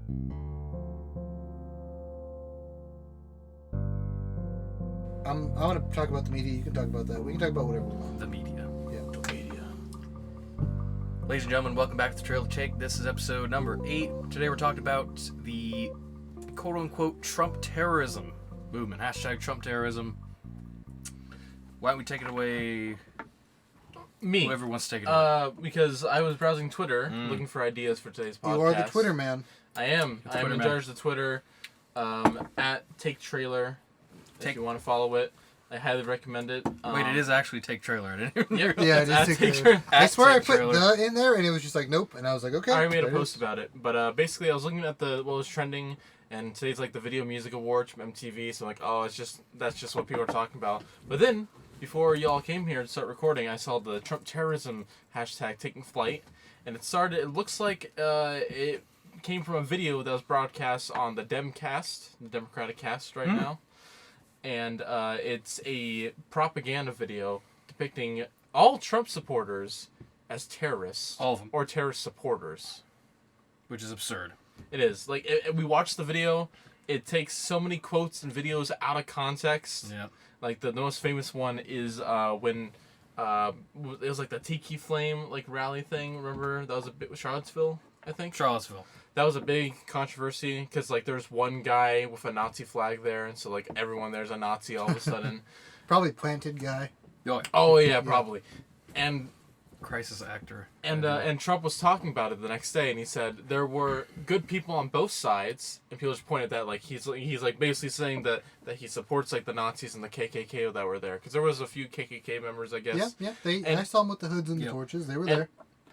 I want to talk about the media. You can talk about that. We can talk about whatever we want. The media. Yeah. The media. Ladies and gentlemen, welcome back to the Trail to Take. This is episode number 8. Today we're talking about the quote-unquote Trump terrorism movement. Hashtag Trump terrorism. Why don't we take it away? Me. Whoever wants to take it away. Because I was browsing Twitter looking for ideas for today's podcast. You are the Twitter man. I am. I am in charge of the Twitter. At Take Trailer. If you want to follow it, I highly recommend it. Wait, it is actually Take Trailer. I didn't even Yeah, it is Take Take Trailer. I swear I put Trailer. the in there, and it was just like, nope. And I was like, okay. I already made a there it post is. about it. But basically, I was looking at what was trending, and today's like the Video Music Awards from MTV. So I'm like, oh, that's just what people are talking about. But then, before y'all came here to start recording, I saw the Trump terrorism hashtag taking flight, and it looks like it came from a video that was broadcast on the Demcast, the Democratic Cast right now. And it's a propaganda video depicting all Trump supporters as terrorists. All of them. Or terrorist supporters. Which is absurd. It is. Like, we watched the video. It takes so many quotes and videos out of context. Yeah. Like, the most famous one is when it was like the Tiki Flame like rally thing. Remember? That was a bit with Charlottesville, I think? Charlottesville. That was a big controversy because, like, there's one guy with a Nazi flag there, and so, like, everyone there's a Nazi all of a sudden. Probably planted guy. Oh, yeah, probably. And Crisis actor. and Trump was talking about it the next day, and he said there were good people on both sides, and people just pointed that, like, he's like basically saying that he supports, like, the Nazis and the KKK that were there, because there was a few KKK members, I guess. Yeah. I saw them with the hoods and the torches. They were there.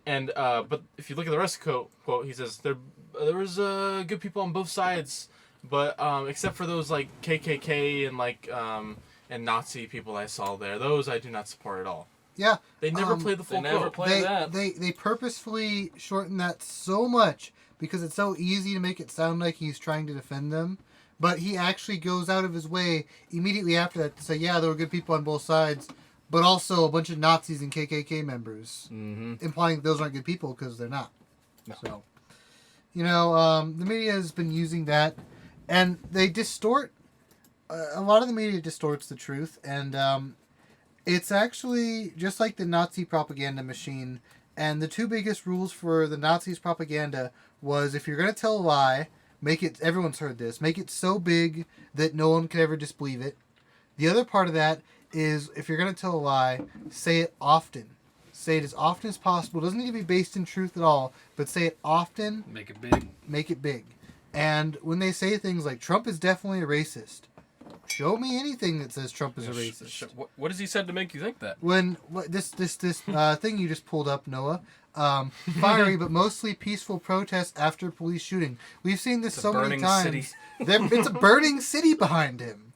And but if you look at the rest of the quote, he says there was good people on both sides, but except for those like KKK and like and Nazi people I saw there, those I do not support at all. Yeah. They never played the full quote. They purposefully shorten that so much because it's so easy to make it sound like he's trying to defend them. But he actually goes out of his way immediately after that to say, yeah, there were good people on both sides, but also a bunch of Nazis and KKK members, implying those aren't good people because they're not. No. So, the media has been using that, and they distort. A lot of the media distorts the truth, and it's actually just like the Nazi propaganda machine. And the two biggest rules for the Nazis' propaganda was if you're going to tell a lie, make it. Everyone's heard this. Make it so big that no one can ever disbelieve it. The other part of that is if you're going to tell a lie, say it often. Say it as often as possible. It doesn't need to be based in truth at all, but say it often. Make it big. Make it big. And when they say things like, Trump is definitely a racist, show me anything that says Trump is a racist. What has he said to make you think that? When this thing you just pulled up, Noah, fiery but mostly peaceful protests after police shooting. We've seen this so many times. City. It's a burning city behind him.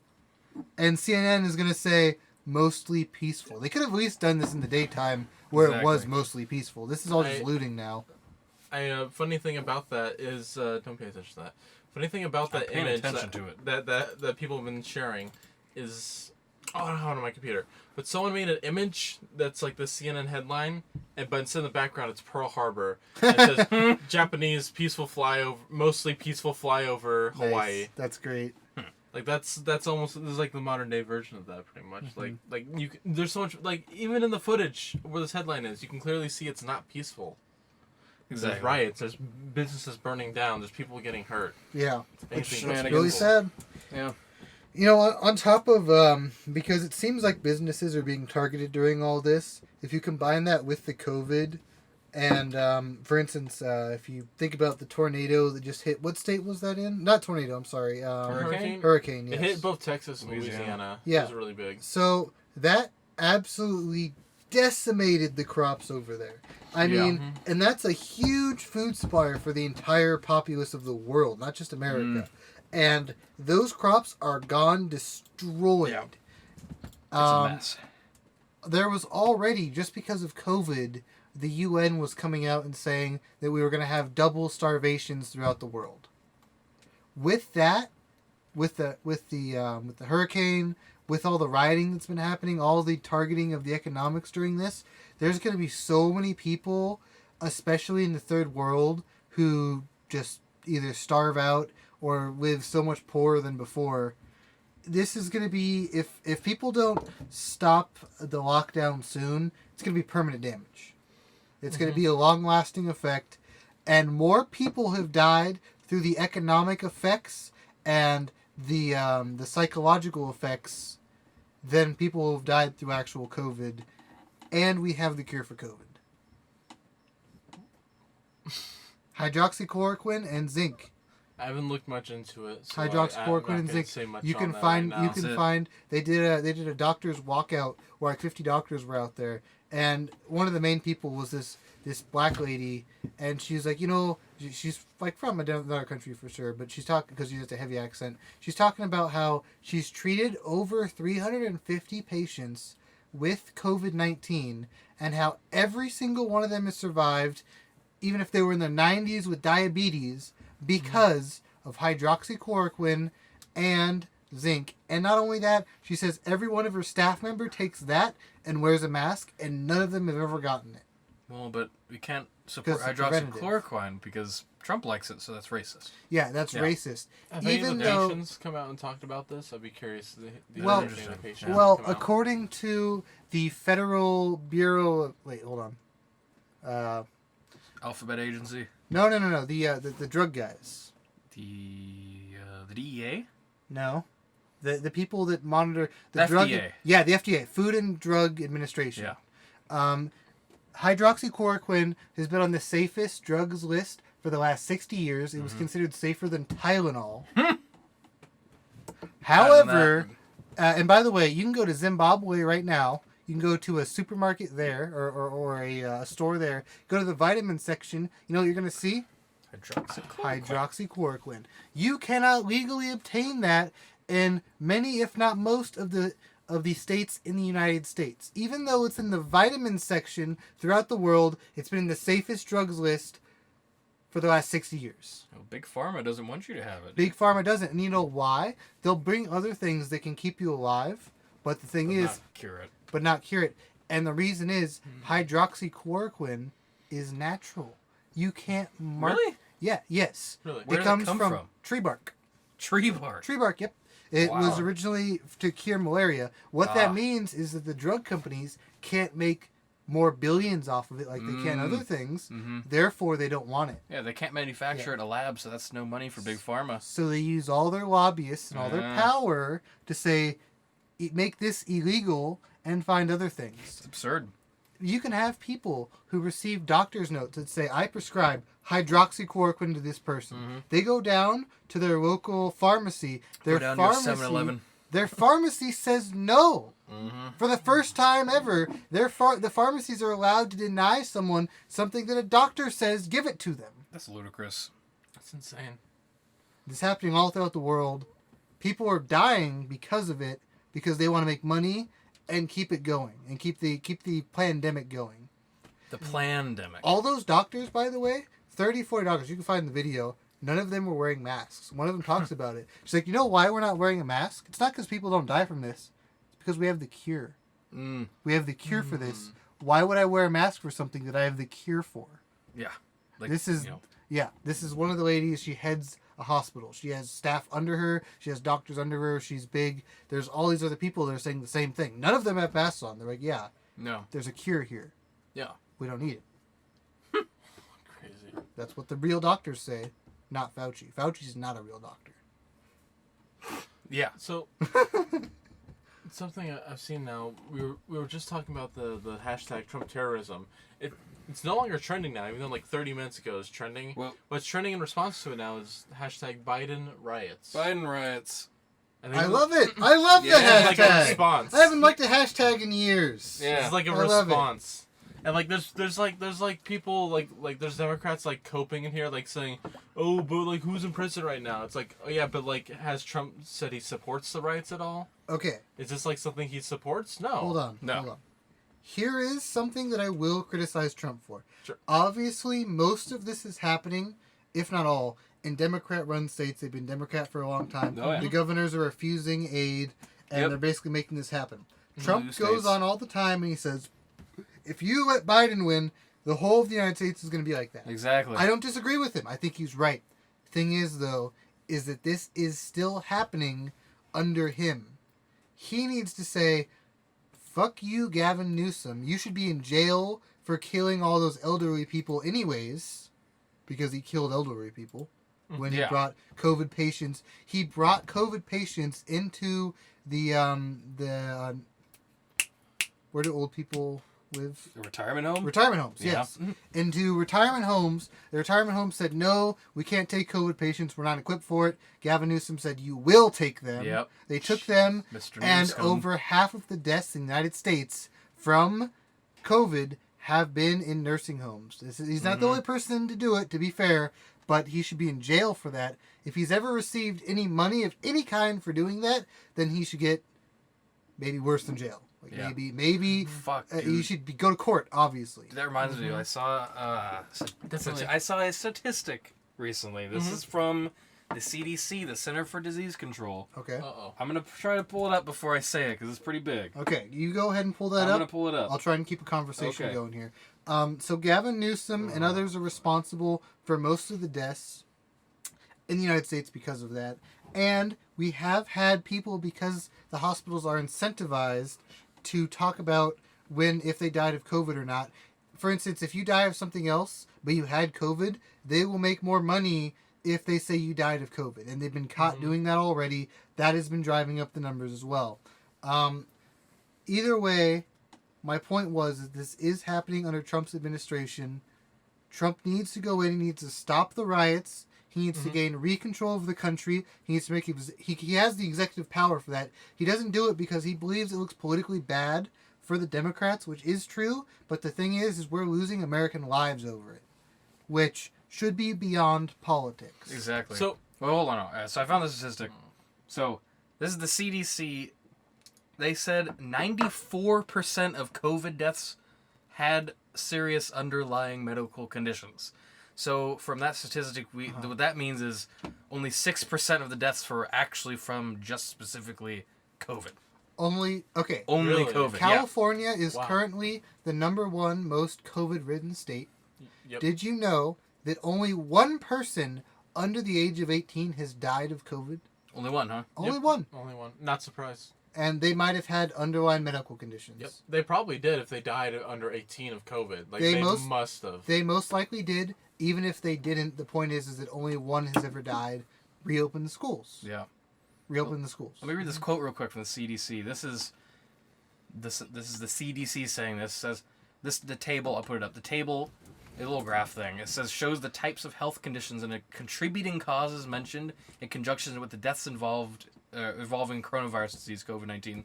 And CNN is going to say mostly peaceful. They could have at least done this in the daytime where it was mostly peaceful. This is all just looting now. Funny thing about that is don't pay attention to that. Funny thing about that image that people have been sharing is on my computer. But someone made an image that's like the CNN headline, but instead in the background it's Pearl Harbor. And it says Japanese mostly peaceful flyover Hawaii. Nice. That's great. Like that's almost this is like the modern day version of that pretty much. There's so much like even in the footage where this headline is, you can clearly see it's not peaceful. Exactly. There's riots. There's businesses burning down. There's people getting hurt. Yeah. It's Really sad. Yeah. On top of, because it seems like businesses are being targeted during all this, if you combine that with the COVID, and, for instance, if you think about the tornado that just hit, what state was that in? Not tornado, I'm sorry. Hurricane, yes. It hit both Texas and Louisiana. Yeah. It was really big. So, that absolutely decimated the crops over there. I mean, and that's a huge food supplier for the entire populace of the world, not just America. And those crops are gone, destroyed. Yeah. It's a mess. There was already, just because of COVID, the UN was coming out and saying that we were going to have double starvations throughout the world. With that, with the hurricane, with all the rioting that's been happening, all the targeting of the economics during this, there's going to be so many people, especially in the third world, who just either starve out or live so much poorer than before. This is going to be, if people don't stop the lockdown soon, it's going to be permanent damage. It's going to be a long-lasting effect, and more people have died through the economic effects and the psychological effects than people who have died through actual COVID, and we have the cure for COVID. Hydroxychloroquine and zinc. I haven't looked much into it. So Hydroxychloroquine and zinc. You can find. You can find. They did a doctor's walkout where like 50 doctors were out there, and one of the main people was this black lady, and she's like, she's like from another country for sure, but she's talking because she has a heavy accent. She's talking about how she's treated over 350 patients with COVID-19, and how every single one of them has survived, even if they were in their 90s with diabetes, because of hydroxychloroquine and zinc. And not only that, she says every one of her staff member takes that and wears a mask, and none of them have ever gotten it. Well, but we can't support hydroxychloroquine because Trump likes it, so that's racist. Yeah, that's racist. Have any of the nations come out and talked about this? I'd be curious. According to the Federal Bureau of... Wait, hold on. Alphabet Agency? No. The drug guys. The DEA? No. The people that monitor the FDA. drug. Yeah, the FDA, Food and Drug Administration. Yeah. Hydroxychloroquine has been on the safest drugs list for the last 60 years. It was considered safer than Tylenol. However, and by the way, you can go to Zimbabwe right now. You can go to a supermarket there or a store there. Go to the vitamin section. You know what you're going to see? Hydroxychloroquine. You cannot legally obtain that in many, if not most, of the states in the United States. Even though it's in the vitamin section throughout the world, it's been in the safest drugs list for the last 60 years. Well, Big Pharma doesn't want you to have it. Big Pharma doesn't. And you know why? They'll bring other things that can keep you alive, but the thing is... not cure it. But not cure it. And the reason is hydroxychloroquine is natural. You can't Really? Yeah, yes. Really? Where It did it comes come from from? tree bark. Tree bark. Tree bark, yep. It Wow. was originally to cure malaria. What that means is that the drug companies can't make more billions off of it like they can other things. Therefore, they don't want it. Yeah, they can't manufacture it in a lab, so that's no money for Big Pharma. So they use all their lobbyists and all their power to say, make this illegal and find other things. It's absurd. You can have people who receive doctor's notes that say, I prescribe hydroxychloroquine to this person. They go down to their local pharmacy. Go down to your 7-Eleven. Their pharmacy says no. For the first time ever, the pharmacies are allowed to deny someone something that a doctor says give it to them. That's ludicrous. That's insane. This is happening all throughout the world. People are dying because of it, because they want to make money and keep it going and keep the pandemic going. The plandemic. All those doctors, by the way, 30, 40 doctors, you can find in the video, none of them were wearing masks. One of them talks about it. She's like, you know why we're not wearing a mask? It's not because people don't die from this. It's because we have the cure. We have the cure for this. Why would I wear a mask for something that I have the cure for? Yeah. Like, This is one of the ladies. She heads a hospital. She has staff under her. She has doctors under her. She's big. There's all these other people that are saying the same thing. None of them have masks on. They're like, yeah, no. there's a cure here. Yeah. We don't need it. Crazy. That's what the real doctors say, not Fauci. Fauci's not a real doctor. Yeah. So, something I've seen now, we were just talking about the hashtag Trump terrorism. It's no longer trending now, even though like 30 minutes ago it was trending. Well, what's trending in response to it now is hashtag Biden riots. Biden riots. I love it. I love the hashtag. Like a response. I haven't liked a hashtag in years. Yeah. It's like a I love response. And like there's people like there's Democrats like coping in here like saying, oh, but like who's in prison right now? It's like, oh yeah, but like has Trump said he supports the riots at all? Okay. Is this like something he supports? No. Hold on. No. Hold on. Here is something that I will criticize Trump for. Sure. Obviously, most of this is happening, if not all, in Democrat-run states. They've been Democrat for a long time. Oh, yeah. The governors are refusing aid, and they're basically making this happen. Trump Blue goes states. on all the time, and he says, if you let Biden win, the whole of the United States is going to be like that. Exactly. I don't disagree with him. I think he's right. Thing is, though, is that this is still happening under him. He needs to say, fuck you, Gavin Newsom. You should be in jail for killing all those elderly people anyways, because he killed elderly people when he brought COVID patients. He brought COVID patients into the where do old people live? The retirement home? Retirement homes, Yeah. yes. Into retirement homes. The retirement home said, no, we can't take COVID patients. We're not equipped for it. Gavin Newsom said, you will take them. Yep. They took them, Mr. and Newsom. over half of the deaths in the United States from COVID have been in nursing homes. He's not the only person to do it, to be fair, but he should be in jail for that. If he's ever received any money of any kind for doing that, then he should get maybe worse than jail. Like maybe Fuck, he should go to court, obviously. That reminds me, I saw I saw a statistic recently. This is from the CDC, the Center for Disease Control. Okay. Uh-oh. I'm going to try to pull it up before I say it because it's pretty big. Okay, you go ahead and pull that I'm up. going to pull it up. I'll try and keep a conversation Okay. going here. So Gavin Newsom and others are responsible for most of the deaths in the United States because of that. And we have had people, because the hospitals are incentivized to talk about if they died of COVID or not. For instance, if you die of something else, but you had COVID, they will make more money if they say you died of COVID. And they've been caught doing that already. That has been driving up the numbers as well. Either way, my point was that this is happening under Trump's administration. Trump needs to go in. He needs to stop the riots. He needs to gain control of the country. He needs to make he has the executive power for that. He doesn't do it because he believes it looks politically bad for the Democrats, which is true. But the thing is we're losing American lives over it, which should be beyond politics. Exactly. So, well, hold on. So I found the statistic. So this is the CDC. They said 94% of COVID deaths had serious underlying medical conditions. So from that statistic, what that means is only 6% of the deaths were actually from just specifically COVID. Only Only Really? COVID. California is Wow. currently the #1 most COVID-ridden state. Yep. Did you know that only one person under the age of 18 has died of COVID? Yeah. Only one, huh? Only one. Only one. Not surprised. And they might have had underlying medical conditions. Yep. They probably did if they died under 18 of COVID. Like They they most- must have. They most likely did. Even if they didn't, the point is that only one has ever died. Reopen the schools. Yeah. Reopen the schools. Let me read this quote real quick from the CDC. This is the CDC saying this. It says the table. I'll put it up. The table, a little graph thing. It says shows the types of health conditions and the contributing causes mentioned in conjunction with the deaths involving coronavirus disease COVID-19. It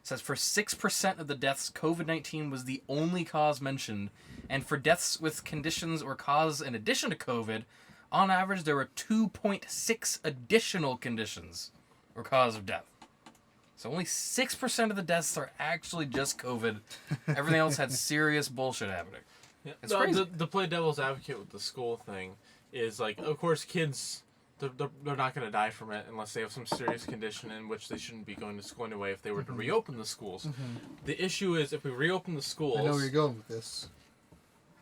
says for 6% of the deaths, COVID-19 was the only cause mentioned, and for deaths with conditions or causes in addition to COVID, on average there were 2.6 additional conditions or cause of death. So only 6% of the deaths are actually just COVID. Everything else had serious bullshit happening. Yeah. It's crazy. The play devil's advocate with the school thing is like, of course, kids, they're not going to die from it unless they have some serious condition in which they shouldn't be going to school anyway if they were to reopen the schools. The issue is if we reopen the schools... I know where you're going with this.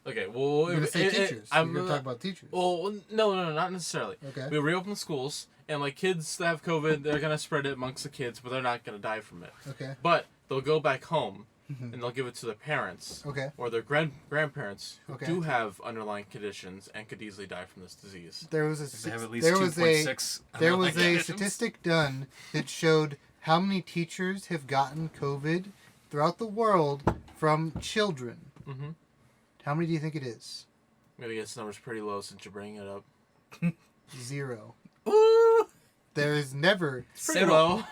Okay, well... You're going to say teachers. You're going to talk about teachers. Well, no, not necessarily. Okay. We reopen the schools, and like kids that have COVID, they're going to spread it amongst the kids, but they're not going to die from it. Okay. But they'll go back home, and they'll give it to their parents. Okay. Or their grandparents who Okay. do have underlying conditions and could easily die from this disease. There was They have at least there was 2.6 there was underlying a conditions. statistic done that showed how many teachers have gotten COVID throughout the world from children. Mm-hmm. How many do you think it is? Maybe this number's pretty low since you're bringing it up. 0. Ooh! There is never. Pretty Zero. low.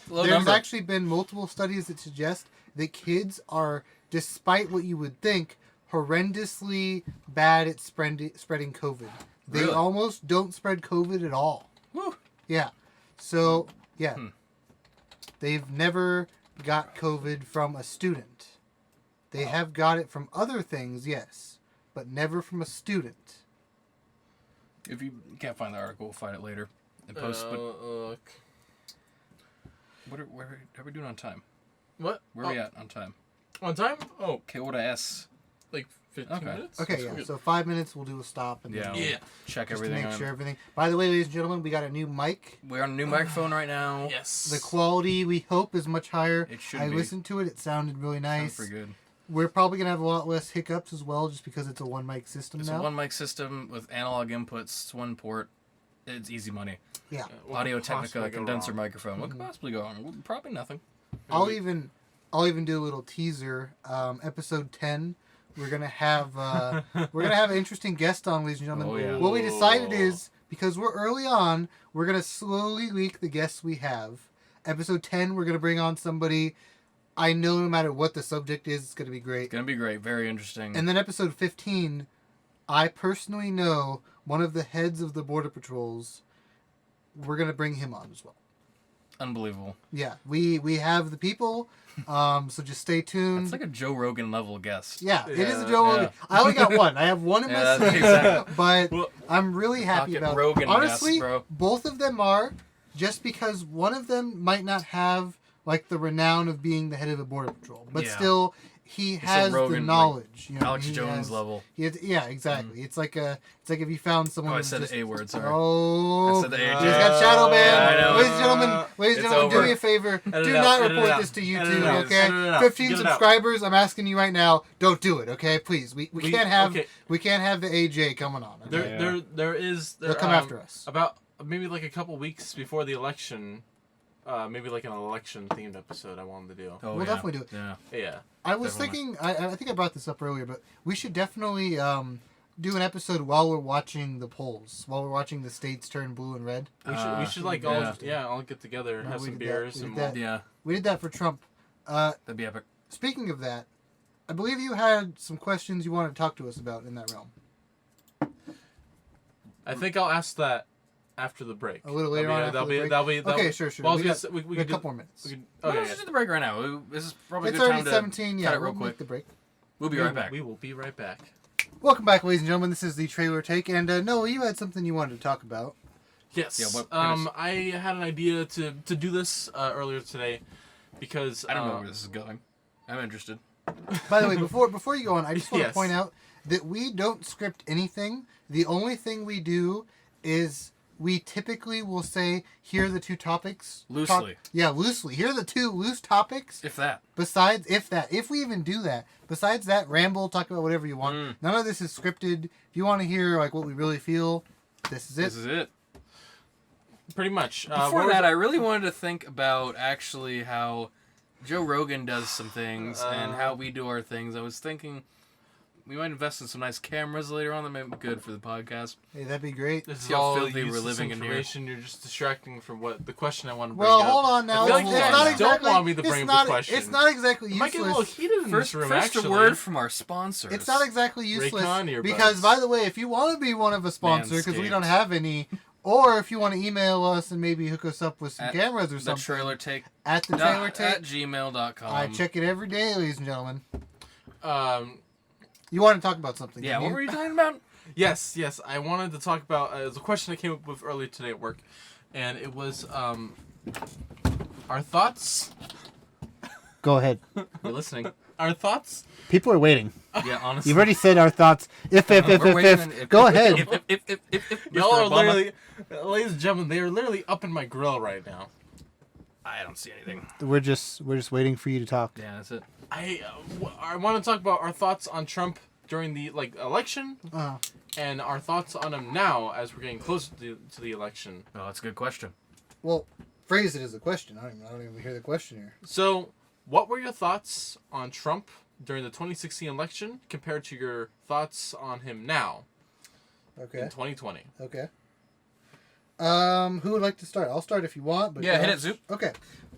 Low There's number. actually been multiple studies that suggest that kids are, despite what you would think, horrendously bad at spreading COVID. They Really? almost don't spread COVID at all. Woo. Yeah. So, yeah. They've never got COVID from a student. They have got it from other things, yes, but never from a student. If you can't find the article, we'll find it later and post. But Look. where are we doing on time? What? Where are we at on time? On time? Oh, Okay, what I ask? like 15 Okay. minutes? Okay, That's yeah. good. So 5 minutes, we'll do a stop. And Yeah. then Yeah. Check just to everything make on. sure everything. By the way, ladies and gentlemen, we got a new mic. We're on a new microphone right now. Yes. The quality, we hope, is much higher. It should I be. listened to it. It sounded really Sounds nice. pretty good. We're probably going to have a lot less hiccups as well, just because it's a one mic system It's now. a one mic system with analog inputs, one port. It's easy money. Yeah. What Audio could possibly Technica go condenser wrong? microphone. What could possibly go wrong? Well, probably nothing. I'll even do a little teaser. Episode 10, we're gonna have an interesting guest on, ladies and gentlemen. Oh, yeah. What we decided is, because we're early on, we're gonna slowly leak the guests we have. Episode 10, we're gonna bring on somebody. I know no matter what the subject is, it's gonna be great. It's gonna be great. Very interesting. And then episode 15, I personally know one of the heads of the border patrols. We're gonna bring him on as well. Unbelievable. Yeah, we have the people. So just stay tuned. It's like a Joe Rogan level guest. Yeah, it is a Yeah, Joe Rogan. yeah. I only got one. I have one in my Yeah, sleeve, exactly. but Well, I'm really happy Pocket about Rogan it. Honestly, guest, bro. both of them are, just because one of them might not have like the renown of being the head of the border patrol, but Yeah. still he has Rogan, the like knowledge. You know, Alex he Jones has- level. Yeah, exactly. It's like if you found someone. Oh, I who's said just, the A word, sorry. Oh, I said the A. he's got Shadow Man. Yeah, I know. Ladies and gentlemen, It's do over. me a favor. Edit Do it out, not edit it report out. this to Edit YouTube, it out, okay? edit it out. 15 Get it out. subscribers. I'm asking you right now. Don't do it, okay? Please. We We- can't have okay. we can't have the AJ coming on. Okay? There is. They'll come after us. About maybe like a couple weeks before the election, maybe like an election themed episode I wanted to do. Oh, We'll yeah. definitely do it. Yeah. Yeah. I was definitely. thinking. I think I brought this up earlier, but we should definitely do an episode while we're watching the polls, while we're watching the states turn blue and red. We should like yeah. all get together, No, have we some did that. beers, We and did that. Yeah. We did that for Trump. That'd be epic. Speaking of that, I believe you had some questions you wanted to talk to us about in that realm. I think I'll ask that after the break. A little later on after That'll the be. break? That'll be. Okay, sure. Well, I was we gonna got, say, we we got a could couple more minutes. We could, No, okay. let's just do the break right now. This is probably It's a good already time 17. to Yeah, cut it we'll real make quick. the break. We'll be right back. We will be right back. Welcome back, ladies and gentlemen. This is the trailer take, and Noah, you had something you wanted to talk about. Yes. Yeah, what I had an idea to do this earlier today because I don't know where this is going. I'm interested. By the way, before you go on, I just want to Yes. point out that we don't script anything. The only thing we do is we typically will say, here are the two topics. Loosely. Loosely. Here are the two loose topics. If that. Besides, if we even do that, besides that, ramble, talk about whatever you want. None of this is scripted. If you want to hear like what we really feel, this is it. This is it. pretty much. Before that, I really wanted to think about actually how Joe Rogan does some things and how we do our things. I was thinking we might invest in some nice cameras later on that might be good for the podcast. Hey, that'd be great. This is See how all filthy we're useless living in here. information. You're just distracting from what the question I want to bring Well, up. hold on now. I feel It's, like it's you not guys exactly. don't want me to it's bring up not, the question. It's not exactly It might get a little useless. heated in First, this room, first actually. a word from our sponsors. It's not exactly useless Raycon earbuds. because, by the way, if you want to be one of a sponsor, because we Manscaped. don't have any, or if you want to email us and maybe hook us up with some At cameras or the something, trailer take at the trailer at tape, gmail.com. I check it every day, ladies and gentlemen. Um, You want to talk about something? Yeah, didn't what you? were you talking about? yes. I wanted to talk about. It was a question I came up with earlier today at work, and it was our thoughts. Go ahead. We're listening. Our thoughts. People are waiting. Yeah, honestly. You've already said our thoughts. If. We're waiting and Go ahead. If Y'all Mr. are Obama- literally, ladies and gentlemen, they are literally up in my grill right now. I don't see anything. We're just waiting for you to talk. Yeah, that's it. I want to talk about our thoughts on Trump during the election, and our thoughts on him now as we're getting closer to the election. Oh, that's a good question. Well, phrase it as a question. I don't even hear the question here. So, what were your thoughts on Trump during the 2016 election compared to your thoughts on him now Okay. in 2020? Okay. Who would like to start? I'll start if you want. But Yeah, hit go- it, Zoop. Okay.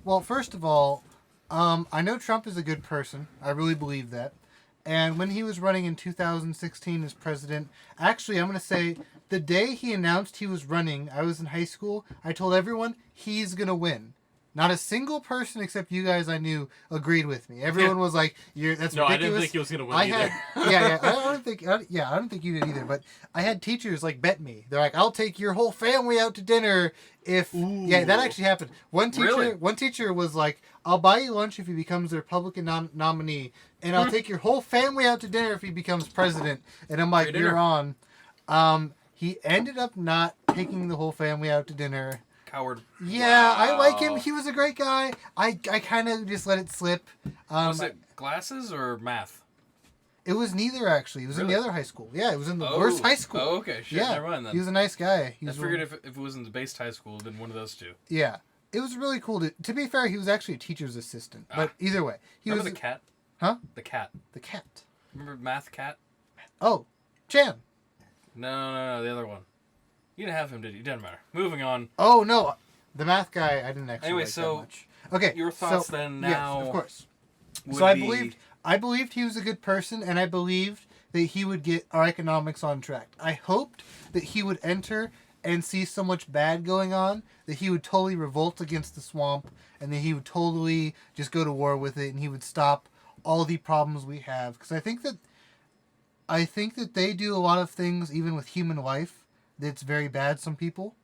Well, first of all, I know Trump is a good person. I really believe that. And when he was running in 2016 as president, actually, I'm going to say the day he announced he was running, I was in high school. I told everyone he's going to win. Not a single person except you guys I knew agreed with me. Everyone was like, that's No, ridiculous. I didn't think he was gonna win either. I don't think you did either. But I had teachers like bet me. They're like, I'll take your whole family out to dinner if. Ooh. Yeah, that actually happened. One Really? teacher was like, I'll buy you lunch if he becomes the Republican nominee, and I'll take your whole family out to dinner if he becomes president. And I'm like, Free dinner. you're on. He ended up not taking the whole family out to dinner. Coward. Yeah, I like him. Wow. He was a great guy. I kind of just let it slip. Was it glasses or math? It was neither, actually. It was in Really? the other high school. Yeah, it was in the worst high school. Oh, okay. Shit, Yeah, never mind then. he was a nice guy. He I was figured if it was in the based high school, then one of those two. Yeah, it was really cool. To be fair, he was actually a teacher's assistant. But either way, he Remember was the cat? Huh? The cat. the cat. Remember math cat? Oh, Chan. No, the other one. You didn't have him, did you? Doesn't matter. Moving on. Oh no, the math guy. I didn't actually. Anyway, like so that much. Okay, your thoughts so, then yes, now of course. would So be- I believed he was a good person, and I believed that he would get our economics on track. I hoped that he would enter and see so much bad going on that he would totally revolt against the swamp, and that he would totally just go to war with it, and he would stop all the problems we have. Because I think that they do a lot of things, even with human life, that's very bad. Some people,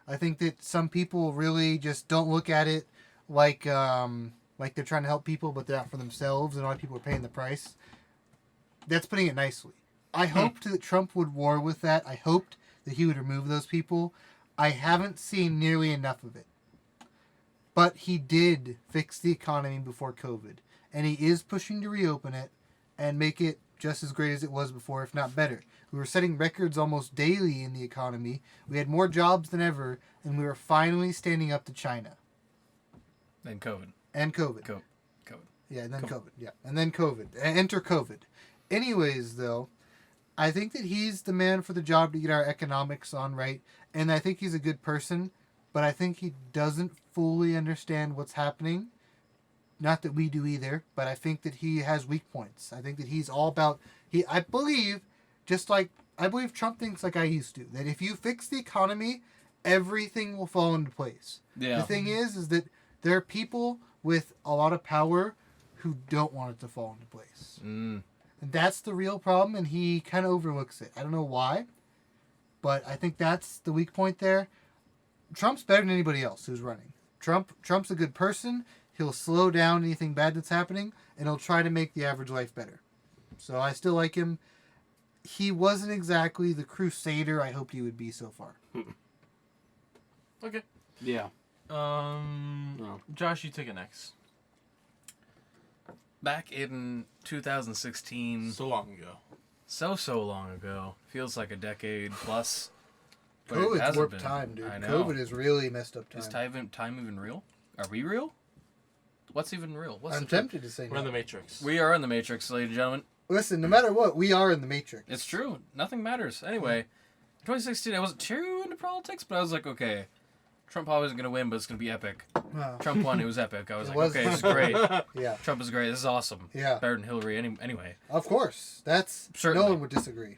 I think that some people really just don't look at it like they're trying to help people, but they're out for themselves, and a lot of people are paying the price. That's putting it nicely. I hoped that Trump would war with that. I hoped that he would remove those people. I haven't seen nearly enough of it. But he did fix the economy before COVID, and he is pushing to reopen it and make it just as great as it was before, if not better. We were setting records almost daily in the economy. We had more jobs than ever, and we were finally standing up to China. And COVID. And COVID. COVID. Yeah, and then COVID. COVID. Yeah, and then COVID. Enter COVID. Anyways, though, I think that he's the man for the job to get our economics on right, and I think he's a good person, but I think he doesn't fully understand what's happening. Not that we do either, but I think that he has weak points. I think that he's all about... I believe Trump thinks like I used to, that if you fix the economy, everything will fall into place. Yeah. The thing is that there are people with a lot of power who don't want it to fall into place. Mm. And that's the real problem, and he kind of overlooks it. I don't know why, but I think that's the weak point there. Trump's better than anybody else who's running. Trump's a good person. He'll slow down anything bad that's happening, and he'll try to make the average life better. So I still like him. He wasn't exactly the crusader I hoped he would be so far. Okay. Yeah. No. Josh, you take it next. Back in 2016, So long ago. so long ago, feels like a decade plus. But it COVID's hasn't warped been. time, dude. I know. COVID has really messed up time. Is time even real? Are we real? What's even real? What's I'm the truth? tempted to say We're in no. the Matrix. We are in the Matrix, ladies and gentlemen. Listen, no matter what, we are in the Matrix. It's true. Nothing matters. Anyway, in 2016, I wasn't too into politics, but I was like, okay, Trump probably isn't going to win, but it's going to be epic. Wow. Trump won. It was epic. I was It like, was. okay, this is great. Yeah, Trump is great. This is awesome. Yeah. Better than Hillary anyway. of course. That's Certainly. no one would disagree.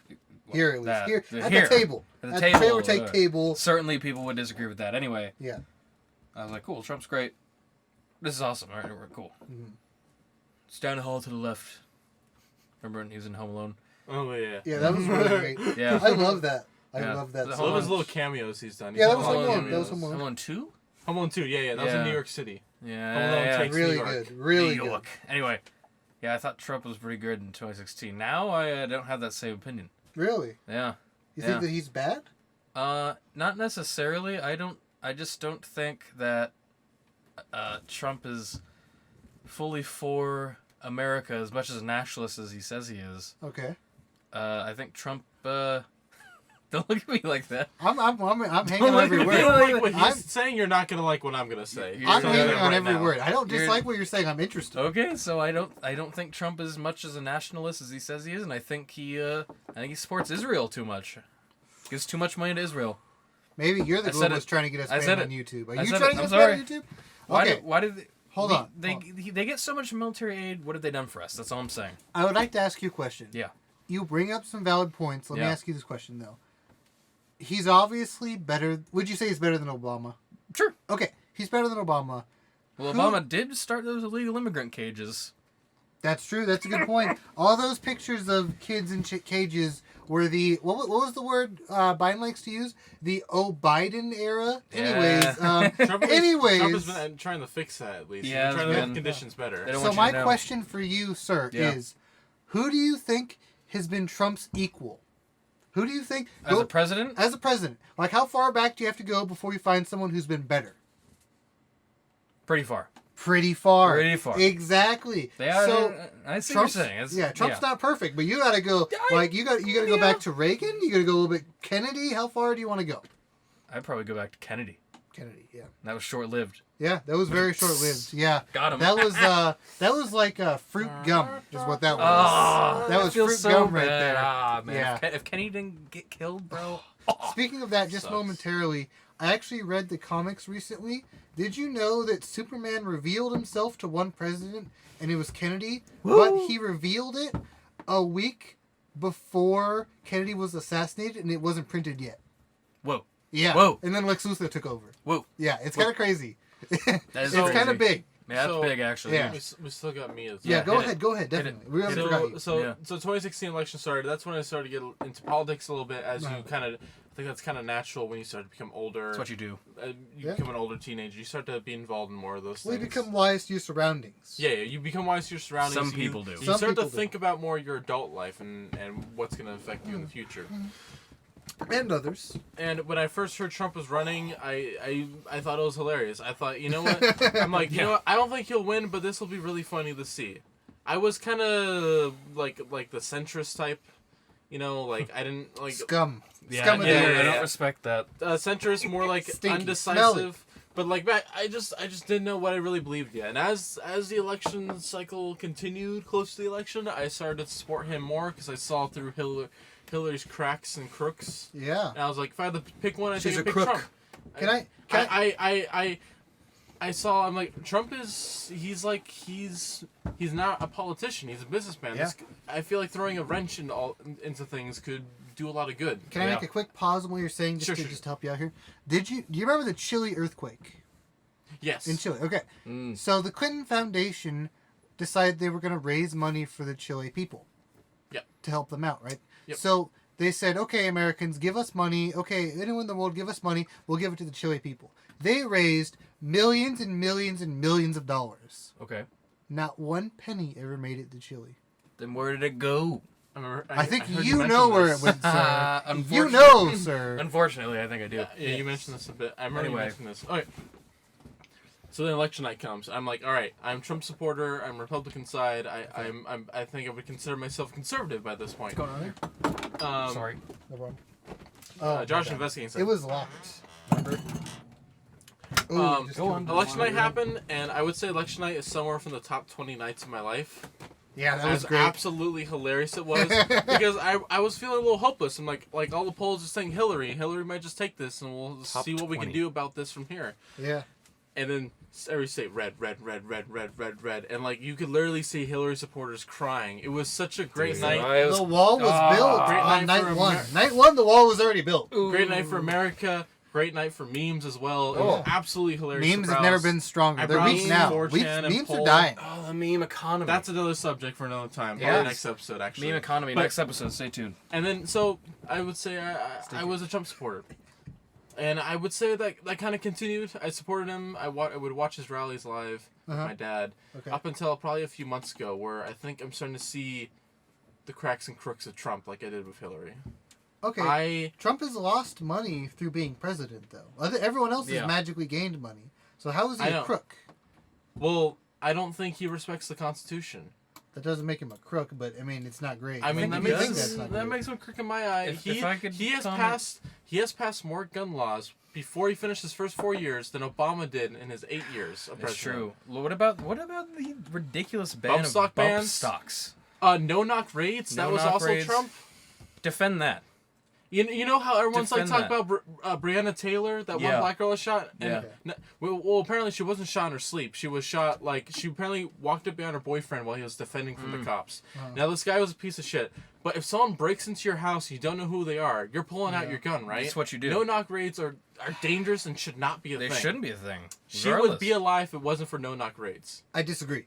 Here at least. That- Here at here. the table. At the At table, the favorite take table. Certainly people would disagree with that. Anyway, Yeah. I was like, cool, Trump's great. This is awesome. All right, we're cool. Mhm. It's down the hall to the left. Remember when he was in Home Alone? Oh, yeah. Yeah, that was really great. Yeah. I love that. I Yeah. love that. The I so love his much. little cameos he's done. Yeah, that He's was done a Home lot of Alone. That was cameos. Home Alone. Home Alone 2? Home Alone 2, yeah. That was in Yeah. New York City. Yeah. Home Alone yeah. takes Really New York. good. Really New good. York. Anyway, yeah, I thought Trump was pretty good in 2016. Now I don't have that same opinion. Really? Yeah. You Yeah. think that he's bad? Not necessarily. I just don't think that Trump is fully for America as much as a nationalist as he says he is. Okay. I think Trump. Don't look at me like that. I'm hanging on look every at If me you word. don't like what he's I'm- saying, you're not gonna like what I'm gonna say. You're I'm telling hanging me on right every now. word. I don't You're- dislike what you're saying. I'm interested. Okay, so I don't think Trump is as much as a nationalist as he says he is, and I think he supports Israel too much. Gives too much money to Israel. Maybe you're the I said globalist it. trying to get us I banned said on it. YouTube. Are I you said trying it. to I'm get us banned on sorry. YouTube? Why Okay. why did Hold they, on. They get so much military aid? What have they done for us? That's all I'm saying. I would like to ask you a question. Yeah. You bring up some valid points. Let me Yeah. ask you this question, though. He's obviously better. Would you say he's better than Obama? Sure. Okay, he's better than Obama. Well, Obama did start those illegal immigrant cages. That's true. That's a good point. All those pictures of kids in cages were the what was the word Biden likes to use? The Biden era. Anyways, Trump has been trying to fix that at least. Yeah, He's trying to make conditions better. So my question for you, sir, is who do you think has been Trump's equal? Who do you think as a president? As a president, like how far back do you have to go before you find someone who's been better? Pretty far. Pretty far. I Exactly. see what you're saying. Trump's not perfect, but you got to go. You got to go back to Reagan. You got to go a little bit Kennedy. How far do you want to go? I'd probably go back to Kennedy. Yeah. That was short lived. Yeah, that was very short lived. Yeah. Got him. That was like fruit gum, is what that was. Oh, that was fruit gum right there. Ah, man. Yeah. If Kenny didn't get killed, bro. Speaking of that, just momentarily, I actually read the comics recently. Did you know that Superman revealed himself to one president, and it was Kennedy? Woo! But he revealed it a week before Kennedy was assassinated, and it wasn't printed yet. Whoa. Yeah. Whoa. And then Lex Luthor took over. Whoa. Yeah, it's kind of crazy. It's kind of big. Yeah, that's big, actually. Yeah. We still got me. Yeah, go ahead, definitely. We haven't forgot you. So 2016 election started. That's when I started to get into politics a little bit. As you kind of, I think that's kind of natural when you start to become older. That's what you do. You become an older teenager. You start to be involved in more of those things. You become wise to your surroundings. Yeah, you become wise to your surroundings. Some people do. You start to think about more your adult life and what's going to affect you in the future. And others. And when I first heard Trump was running, I thought it was hilarious. I thought, you know what? I'm like, you know what? I don't think he'll win, but this will be really funny to see. I was kind of like the centrist type, you know, like I didn't like scum. Yeah, Scum of the earth. I don't respect that. Centrist, more like Stinky, undecisive. smelly. But like back, I just didn't know what I really believed yet. And as the election cycle continued close to the election, I started to support him more because I saw through Hillary's cracks and crooks. Yeah. And I was like, if I had to pick one, I think I'd pick crook. Trump. I saw. I'm like, Trump is. He's not a politician. He's a businessman. Yeah. I feel like throwing a wrench into things could do a lot of good. Can I make a quick pause on what you're saying, just to help you out here? Do you remember the Chile earthquake? Yes. In Chile. Okay. So the Clinton Foundation decided they were going to raise money for the Chile people. Yep. To help them out, right? Yep. So they said, okay, Americans, give us money. Okay, anyone in the world, give us money. We'll give it to the Chile people. They raised millions and millions and millions of dollars. Okay. Not one penny ever made it to Chile. Then where did it go? I think you know where it went, sir. You Unfortunately- know, sir. Unfortunately, I think I do. Yeah, you mentioned this a bit. I remember you Anyway. mentioned this. Okay. So then election night comes. I'm like, all right, I'm Trump supporter. I'm Republican side. I think I would consider myself conservative by this point. What's going on there? Sorry. No problem. Josh investigating. It was locked. Remember? Ooh, Go on. Election night happened, and I would say election night is somewhere from the top 20 nights of my life. Yeah, that was As great. absolutely hilarious it was, because I was feeling a little hopeless. I'm like all the polls are saying Hillary. Hillary might just take this, and we'll Top see what we can 20. do about this from here. Yeah. And then every state red, and like you could literally see Hillary supporters crying. It was such a great night. The wall was built Great on night night for one. Amer- Night one, the wall was already built. Great night for America. Great night for memes as well. It Oh. was absolutely hilarious. Memes have never been stronger. They're weak now. 4chan and Memes are poll. dying. Oh, the meme economy. That's another subject for another time. Yeah. Probably next episode, actually. meme economy. But- Next episode. Stay tuned. And then, so I would say I was a Trump supporter, and I would say that kind of continued. I supported him. I would watch his rallies live with my dad up until probably a few months ago, where I think I'm starting to see the cracks and crooks of Trump, like I did with Hillary. Okay. Trump has lost money through being president, though. Everyone else has magically gained money. So how is he a crook? Well, I don't think he respects the Constitution. That doesn't make him a crook, but I mean, it's not great. I mean, that If you think makes that's not that great. makes him a crook in my eye. If I could He has comment- passed more gun laws before he finished his first 4 years than Obama did in his 8 years of That's president. true. Well, what about the ridiculous ban Bump of stock bump bans? stocks? No knock raids. That was No-knock also raids. Trump. Defend that. You know how everyone's like Defend talking about Breonna Taylor, that one Yeah. black girl was shot? Yeah. Well, apparently she wasn't shot in her sleep. She was shot, like, she apparently walked up behind her boyfriend while he was defending from the cops. Now, this guy was a piece of shit. But if someone breaks into your house, you don't know who they are, you're pulling out your gun, right? That's what you do. No-knock raids are dangerous and should not be a They thing. shouldn't be a thing. She would be alive if it wasn't for no-knock raids. I disagree.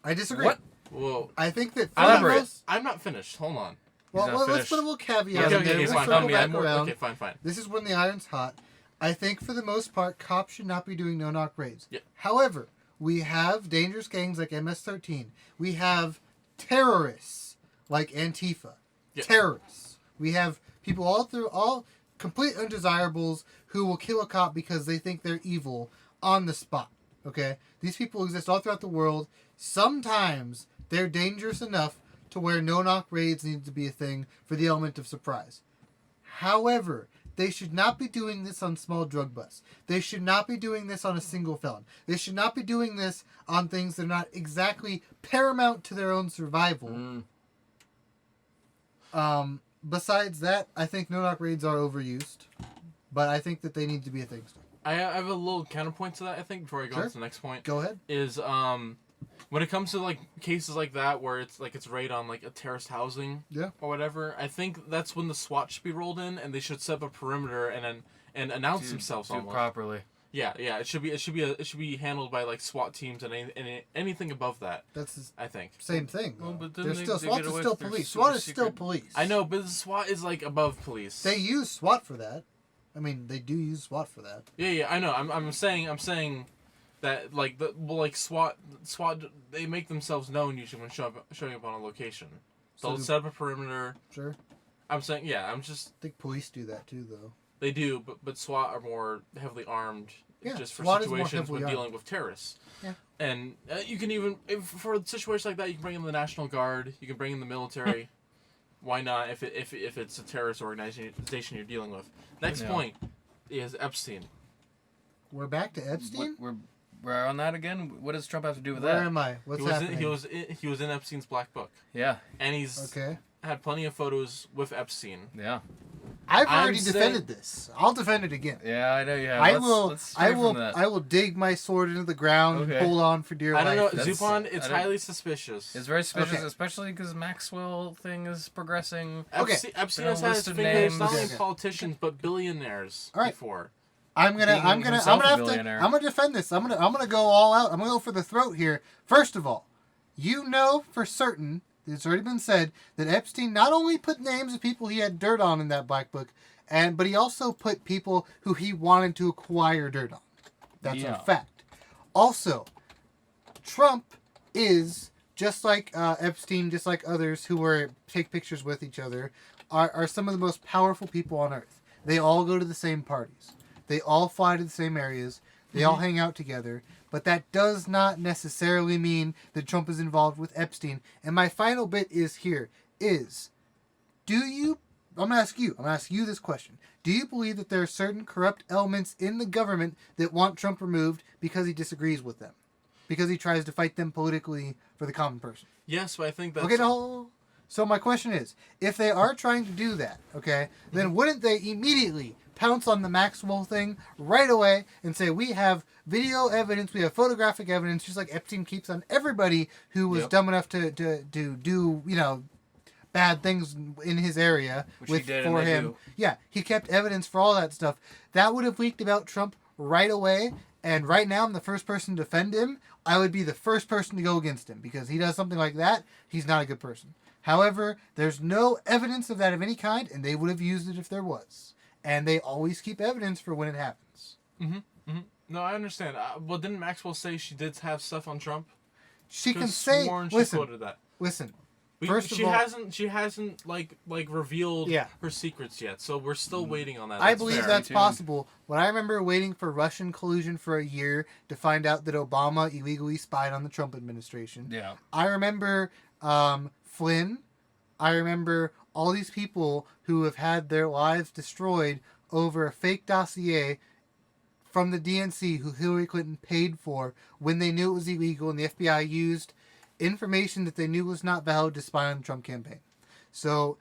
What? Well, I think that Elaborate. I'm not finished. Hold on. Well, not let's finished. put a little caveat Yeah, in there. Okay, Let's fine. circle Yeah, back around. okay, fine. This is when the iron's hot. I think for the most part, cops should not be doing no-knock raids. Yeah. However, we have dangerous gangs like MS-13. We have terrorists like Antifa. Yeah. Terrorists. We have people all complete undesirables who will kill a cop because they think they're evil on the spot. Okay? These people exist all throughout the world. Sometimes they're dangerous enough to where no-knock raids need to be a thing for the element of surprise. However, they should not be doing this on small drug busts. They should not be doing this on a single felon. They should not be doing this on things that are not exactly paramount to their own survival. Besides that, I think no-knock raids are overused. But I think that they need to be a thing still. I have a little counterpoint to that, I think, before I go on to the next point. Go ahead. Is when it comes to like cases like that where it's raid on like a terrorist housing or whatever, I think that's when the SWAT should be rolled in and they should set up a perimeter and announce themselves do almost. properly. Yeah, it should be handled by like SWAT teams and anything above that. That's I think. same thing. Well, but then There's they- still they SWAT get is away still with their police. super SWAT is still secret- police. I know, but the SWAT is like above police. They use SWAT for that. I mean, they do use SWAT for that. Yeah, I know. I'm saying that like SWAT they make themselves known usually when showing up on a location. They'll set up a perimeter. Sure. I'm saying I'm just I think police do that too, though. they do, but SWAT are more heavily armed. Yeah, Just for SWAT is more situations heavily when armed. dealing with terrorists. Yeah. And you can even for situations like that, you can bring in the National Guard. You can bring in the military. Why not? If it's a terrorist organization you're dealing with. Next point is Epstein. We're back to Epstein? We're on that again. What does Trump have to do with Where that? am I? What's happening? He was in Epstein's black book, Yeah, and he's Okay. had plenty of photos with Epstein. yeah, I've I'm already saying- defended this. I'll defend it again. yeah. I know you have. I Let's- will. let's stray from that. I will dig my sword into the ground Okay. and hold on for dear I don't know, life. That's- Zupon. I It's don't- highly suspicious. It's very suspicious, Okay. especially because Maxwell thing is progressing. Okay. Epstein Been a has had his list of fingers names. not only Okay. in politicians but billionaires All right. before. I'm gonna Being himself a have to. billionaire. I'm gonna defend this. I'm gonna go all out. I'm gonna go for the throat here. First of all, you know for certain, it's already been said that Epstein not only put names of people he had dirt on in that black book, but he also put people who he wanted to acquire dirt on. That's Yeah. a fact. Also, Trump is just like Epstein, just like others who take pictures with each other, are some of the most powerful people on earth. They all go to the same parties. They all fly to the same areas. They all hang out together. But that does not necessarily mean that Trump is involved with Epstein. And my final bit is here is, I'm going to ask you this question. Do you believe that there are certain corrupt elements in the government that want Trump removed because he disagrees with them? Because he tries to fight them politically for the common person? Yes, but I think that's Okay, no. So my question is, if they are trying to do that, okay, then wouldn't they immediately pounce on the Maxwell thing right away and say, we have video evidence, we have photographic evidence, just like Epstein keeps on everybody who was dumb enough to do, bad things in his area Which he did and for they him. do. Yeah, he kept evidence for all that stuff. That would have leaked about Trump right away, and right now I'm the first person to defend him. I would be the first person to go against him because he does something like that. He's not a good person. However, there's no evidence of that of any kind, and they would have used it if there was. And they always keep evidence for when it happens. No, I understand. Well, didn't Maxwell say she did have stuff on Trump? She can Could've say, sworn she listen, quoted that. But First she of all, hasn't like revealed Yeah. her secrets yet, so we're still waiting on that. I That's believe fair. that's too. possible. When I remember waiting for Russian collusion for a year to find out that Obama illegally spied on the Trump administration. Yeah. I remember Flynn. I remember all these people who have had their lives destroyed over a fake dossier from the DNC who Hillary Clinton paid for when they knew it was illegal, and the FBI used information that they knew was not valid to spy on the Trump campaign. So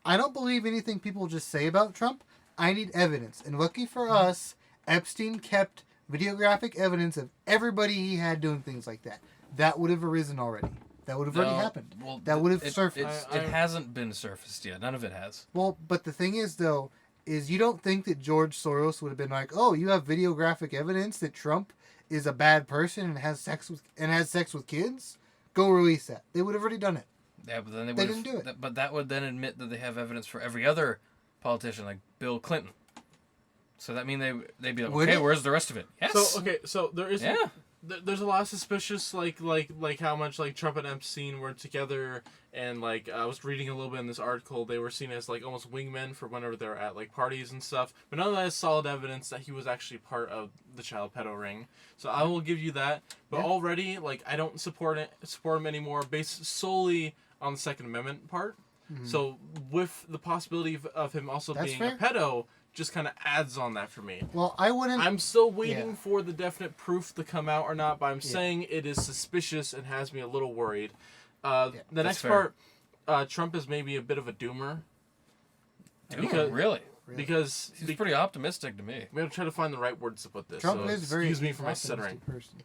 I don't believe anything people just say about Trump. I need evidence. And lucky for us, Epstein kept videographic evidence of everybody he had doing things like that. That would have arisen already. That would have already happened. Well, that would have surfaced. It hasn't been surfaced yet. None of it has. Well, but the thing is, though, is you don't think that George Soros would have been like, oh, you have videographic evidence that Trump is a bad person and has sex with kids? Go release that. They would have already done it. Yeah, but then they didn't do it. But that would then admit that they have evidence for every other politician, like Bill Clinton. So that mean they'd be like, okay, where's the rest of it? Yes. So there is there's a lot of suspicious like how much like Trump and Epstein were together, and like I was reading a little bit in this article, they were seen as like almost wingmen for whenever they're at like parties and stuff. But none of that is solid evidence that he was actually part of the child pedo ring. So I will give you that. But already like I don't support him anymore based solely on the Second Amendment part. Mm-hmm. So with the possibility of him also being a pedo, just kind of adds on that for me. Well, I'm still waiting for the definite proof to come out or not, but I'm saying it is suspicious and has me a little worried. The next part, Trump is maybe a bit of a doomer. Really? Because he's pretty optimistic to me. I'm going to try to find the right words to put this. Trump is very excuse me for my stuttering. Person.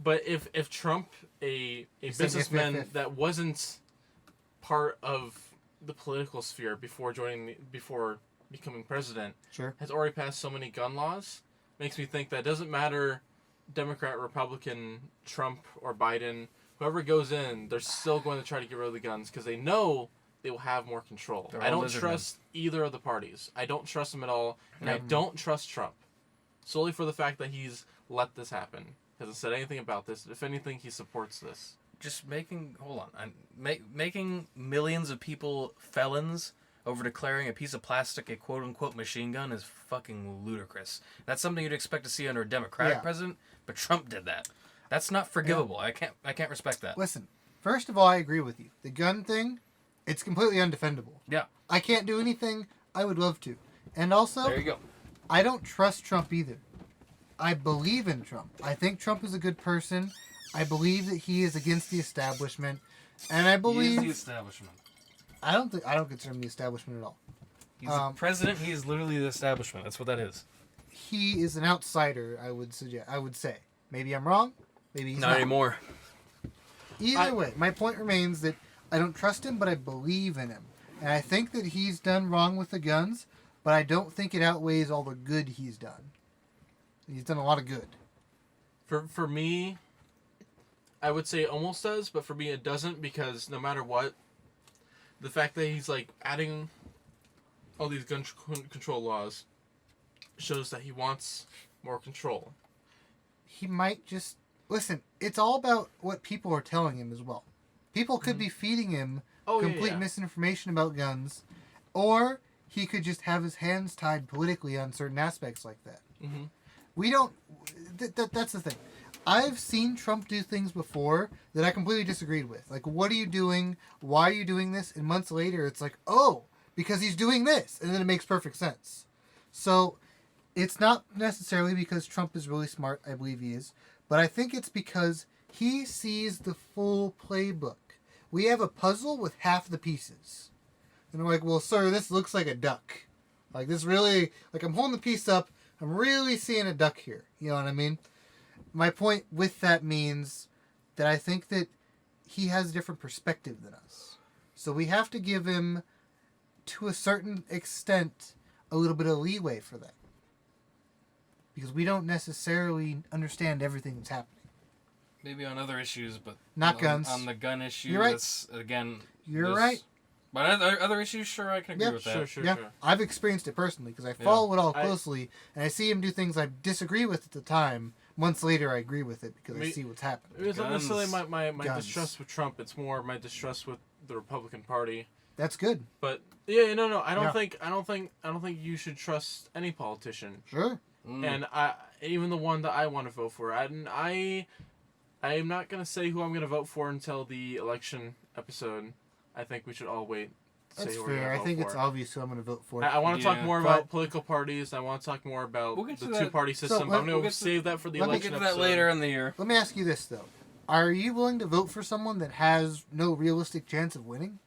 But if Trump, a businessman that wasn't part of the political sphere before becoming president, has already passed so many gun laws, makes me think that it doesn't matter Democrat, Republican, Trump, or Biden, whoever goes in, they're still going to try to get rid of the guns because they know they will have more control. I don't trust either of the parties. I don't trust them at all, and I don't trust Trump. Solely for the fact that he's let this happen. Hasn't said anything about this. If anything, he supports this. Just making making millions of people felons over declaring a piece of plastic a quote-unquote machine gun is fucking ludicrous. That's something you'd expect to see under a Democratic president, but Trump did that. That's not forgivable. I can't respect that. Listen, first of all, I agree with you. The gun thing, it's completely undefendable. Yeah. I can't do anything. I would love to. And also, there you go. I don't trust Trump either. I believe in Trump. I think Trump is a good person. I believe that he is against the establishment, and I believe he is the establishment. I don't consider him the establishment at all. He's the president. He is literally the establishment. That's what that is. He is an outsider. I would say. Maybe I'm wrong. Maybe he's not anymore. Either way, my point remains that I don't trust him, but I believe in him, and I think that he's done wrong with the guns, but I don't think it outweighs all the good he's done. He's done a lot of good. For me, I would say it almost does, but for me it doesn't, because no matter what, the fact that he's like adding all these gun control laws shows that he wants more control. He might just listen. It's all about what people are telling him as well. People could be feeding him complete misinformation about guns, or he could just have his hands tied politically on certain aspects like that. Mm-hmm. We don't. That's the thing. I've seen Trump do things before that I completely disagreed with. Like, what are you doing? Why are you doing this? And months later, it's like, oh, because he's doing this. And then it makes perfect sense. So, it's not necessarily because Trump is really smart. I believe he is. But I think it's because he sees the full playbook. We have a puzzle with half the pieces. And I'm like, well, sir, this looks like a duck. Like, this really... Like, I'm holding the piece up. I'm really seeing a duck here. You know what I mean? My point with that means that I think that he has a different perspective than us. So we have to give him, to a certain extent, a little bit of leeway for that. Because we don't necessarily understand everything that's happening. Maybe on other issues, but... Not guns. On the gun issue, you're right. That's, again... You're right. But other issues, sure, I can agree with that. Sure. I've experienced it personally, because I follow it all closely, and I see him do things I disagree with at the time. Months later, I agree with it, because I see what's happening. It's not necessarily my distrust with Trump. It's more my distrust with the Republican Party. That's good. But no, I don't think you should trust any politician. Sure. And even the one that I want to vote for. I am not gonna say who I'm gonna vote for until the election episode. I think we should all wait. That's fair. I think it's obvious who I'm going to vote for. I want to talk more about political parties. I want to talk more about the two-party system. I'm going to save that for the election episode. We'll get to that later in the year. Let me ask you this, though. are you willing to vote for someone that has no realistic chance of winning?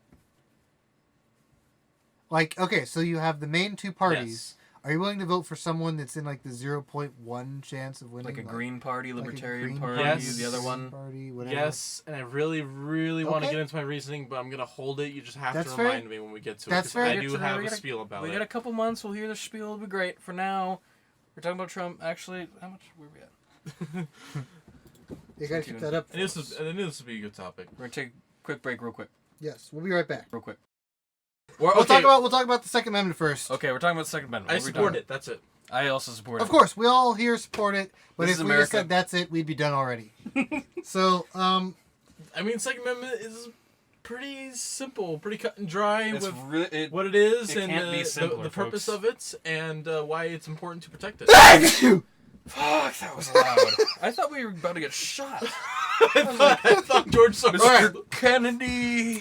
Like, okay, so you have the main two parties. Yes. Are you willing to vote for someone that's in like the 0.1 chance of winning? Like a Green Party, like a Libertarian Green Party, Yes. the other one. Party, whatever. Yes, and I really, really want to Okay. get into my reasoning, but I'm gonna hold it. You just have That's to fair. remind me when we get to That's it. 'Cause fair. I Get do to that. have We a gotta- spiel about We it. got a couple months. We'll hear the spiel. It'll be great. For now, we're talking about Trump. Actually, how much? Where we at? You gotta keep that up. I knew this would be a good topic. We're gonna take a quick break, real quick. Yes, we'll be right back. Real quick. We'll talk about the Second Amendment first. Okay, we're talking about the Second Amendment. I What are we support talking it. That's it. about? I also support it. Of course, we all here support it, but This if is we just America. said that's it, we'd be done already. So, I mean, Second Amendment is pretty simple, pretty cut and dry It's with really, what it is it and can't be simpler, the purpose folks. of it and why it's important to protect it. Fuck, that was loud. I thought we were about to get shot. I thought George Soros. Alright. Kennedy.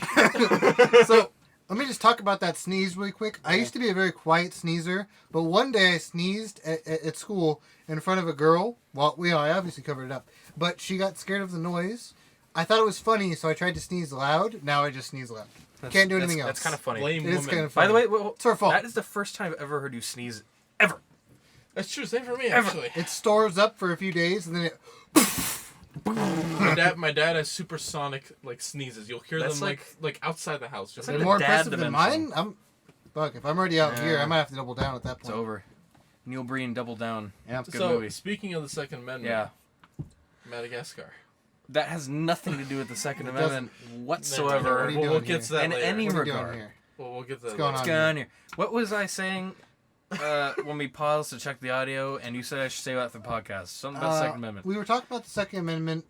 so let me just talk about that sneeze really quick. I used to be a very quiet sneezer, but one day I sneezed at school in front of a girl. Well, I obviously covered it up, but she got scared of the noise. I thought it was funny, so I tried to sneeze loud. Now I just sneeze loud. Can't do anything else. That's kind of funny. Blame It is woman. kind of By funny. the way, well, it's her fault. that is the first time I've ever heard you sneeze ever. That's true. Same for me, Ever. actually. It stores up for a few days, and then it. My dad has supersonic like sneezes. You'll hear That's them like outside the house. Just like They're the more dad impressive than dimension. mine. Fuck, if I'm already out here, Yeah. I might have to double down at that It's point. over. Neil Breen, Double Down. Yeah. Good so movie. speaking of the Second Amendment, Yeah. Madagascar. That has nothing to do with the Second It Amendment What whatsoever. are you We'll doing get to here? that In later. any What are you regard. doing here? We'll get to What's that going later. What's on? going on here? What was I saying when we paused to check the audio and you said I should say that for the podcast? Something about the Second Amendment. We were talking about the Second Amendment.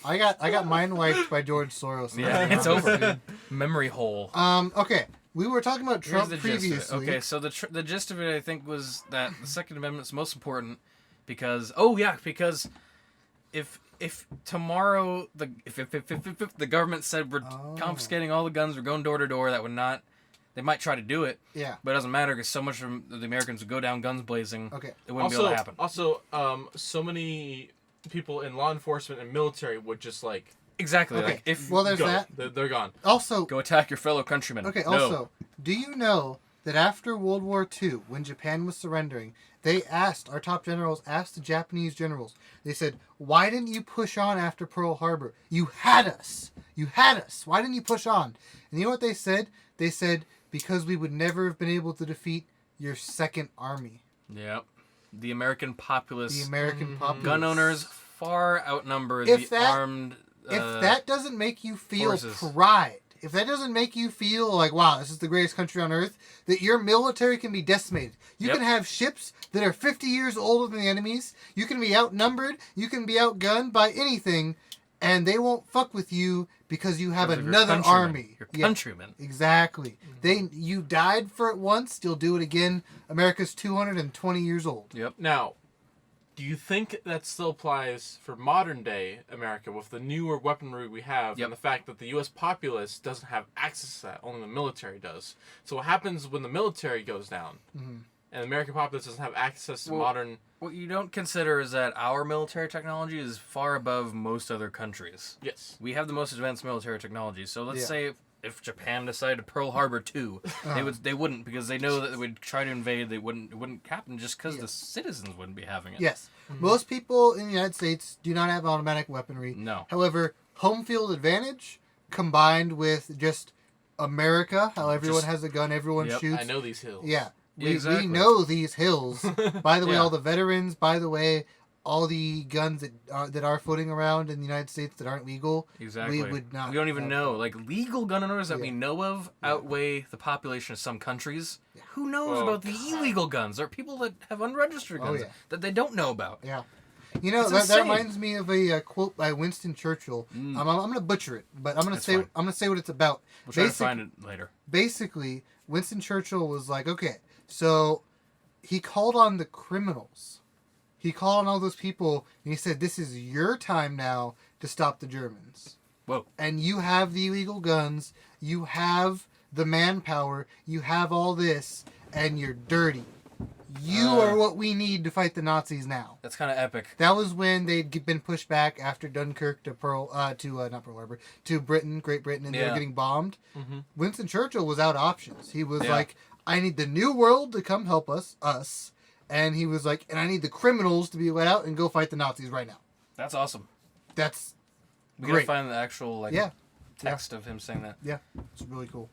I got mine wiped by George Soros. Yeah, it's over. Memory hole. Okay. We were talking about Here's Trump the gist of it. previously. Okay, so the gist of it, I think, was that the Second Amendment's most important because if tomorrow if the government said we're confiscating all the guns, we're going door to door, that would not. They might try to do it, Yeah. but it doesn't matter because so much of the Americans would go down guns blazing. Okay. It wouldn't be able to happen. Also, so many people in law enforcement and military would just like Exactly. Okay. Like if Well, there's go. that. They're gone. Also, go attack your fellow countrymen. okay. No. Also, do you know that after World War II, when Japan was surrendering, our top generals asked the Japanese generals. They said, "Why didn't you push on after Pearl Harbor? You had us. You had us. Why didn't you push on?" And you know what they said? They said, "Because we would never have been able to defeat your second army." Yep. The American populace, The American populace. gun owners far outnumber If the that- armed. If that doesn't make you feel forces. pride, if that doesn't make you feel like, wow, this is the greatest country on earth, that your military can be decimated. You Yep. can have ships that are 50 years older than the enemies. You can be outnumbered. You can be outgunned by anything, and they won't fuck with you because you have because of your another countrymen. army. Your Yeah, countrymen. exactly. You died for it once. You'll do it again. America's 220 years old. Yep. Now, do you think that still applies for modern day America with the newer weaponry we have Yep. and the fact that the U.S. populace doesn't have access to that, only the military does? So what happens when the military goes down and the American populace doesn't have access to Well, modern... What you don't consider is that our military technology is far above most other countries. Yes. We have the most advanced military technology. So let's Yeah. say if Japan decided to Pearl Harbor too, they wouldn't because they know that they would try to invade. It wouldn't happen just because the citizens wouldn't be having it. Yes. Most people in the United States do not have automatic weaponry. No. However, home field advantage combined with just America, how everyone has a gun, everyone Yep. shoots. I know these hills. Yeah. We Exactly. know these hills. By the way, Yeah. all the veterans, by the way, all the guns that are floating around in the United States that aren't legal, Exactly. we would not. We don't even have know. them. Like legal gun owners that we Yeah. know of outweigh the population of some countries. Who knows Oh, about the illegal guns? There are people that have unregistered Oh, guns yeah. that they don't know about. Yeah. You know, It's that insane. reminds me of a quote by Winston Churchill. I'm going to butcher it, but I'm going to That's say fine. I'm going to say what it's about. We'll try Basic- to find it later. Basically, Winston Churchill was like, okay, so he called on the criminals. He called on all those people, and he said, this is your time now to stop the Germans. Whoa. And you have the illegal guns, you have the manpower, you have all this, and you're dirty. You are what we need to fight the Nazis now. That's kind of epic. That was when they'd been pushed back after Dunkirk to not Pearl Harbor, to Britain, Great Britain, and they were getting bombed. Mm-hmm. Winston Churchill was out of options. He was like, I need the New World to come help us. And he was like, and I need the criminals to be let out and go fight the Nazis right now. That's awesome. That's We great. gotta find the actual text of him saying that. Yeah, it's really cool.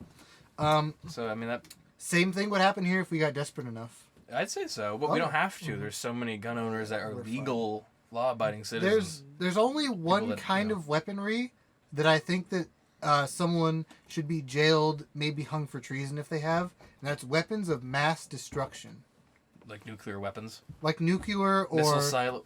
So I mean that. Same thing would happen here if we got desperate enough. I'd say so, but we don't have to. There's so many gun owners that are legal, law-abiding citizens. There's only one that, kind of weaponry that I think that someone should be jailed, maybe hung for treason if they have, and that's weapons of mass destruction, Like nuclear weapons, like nuclear or missile silo.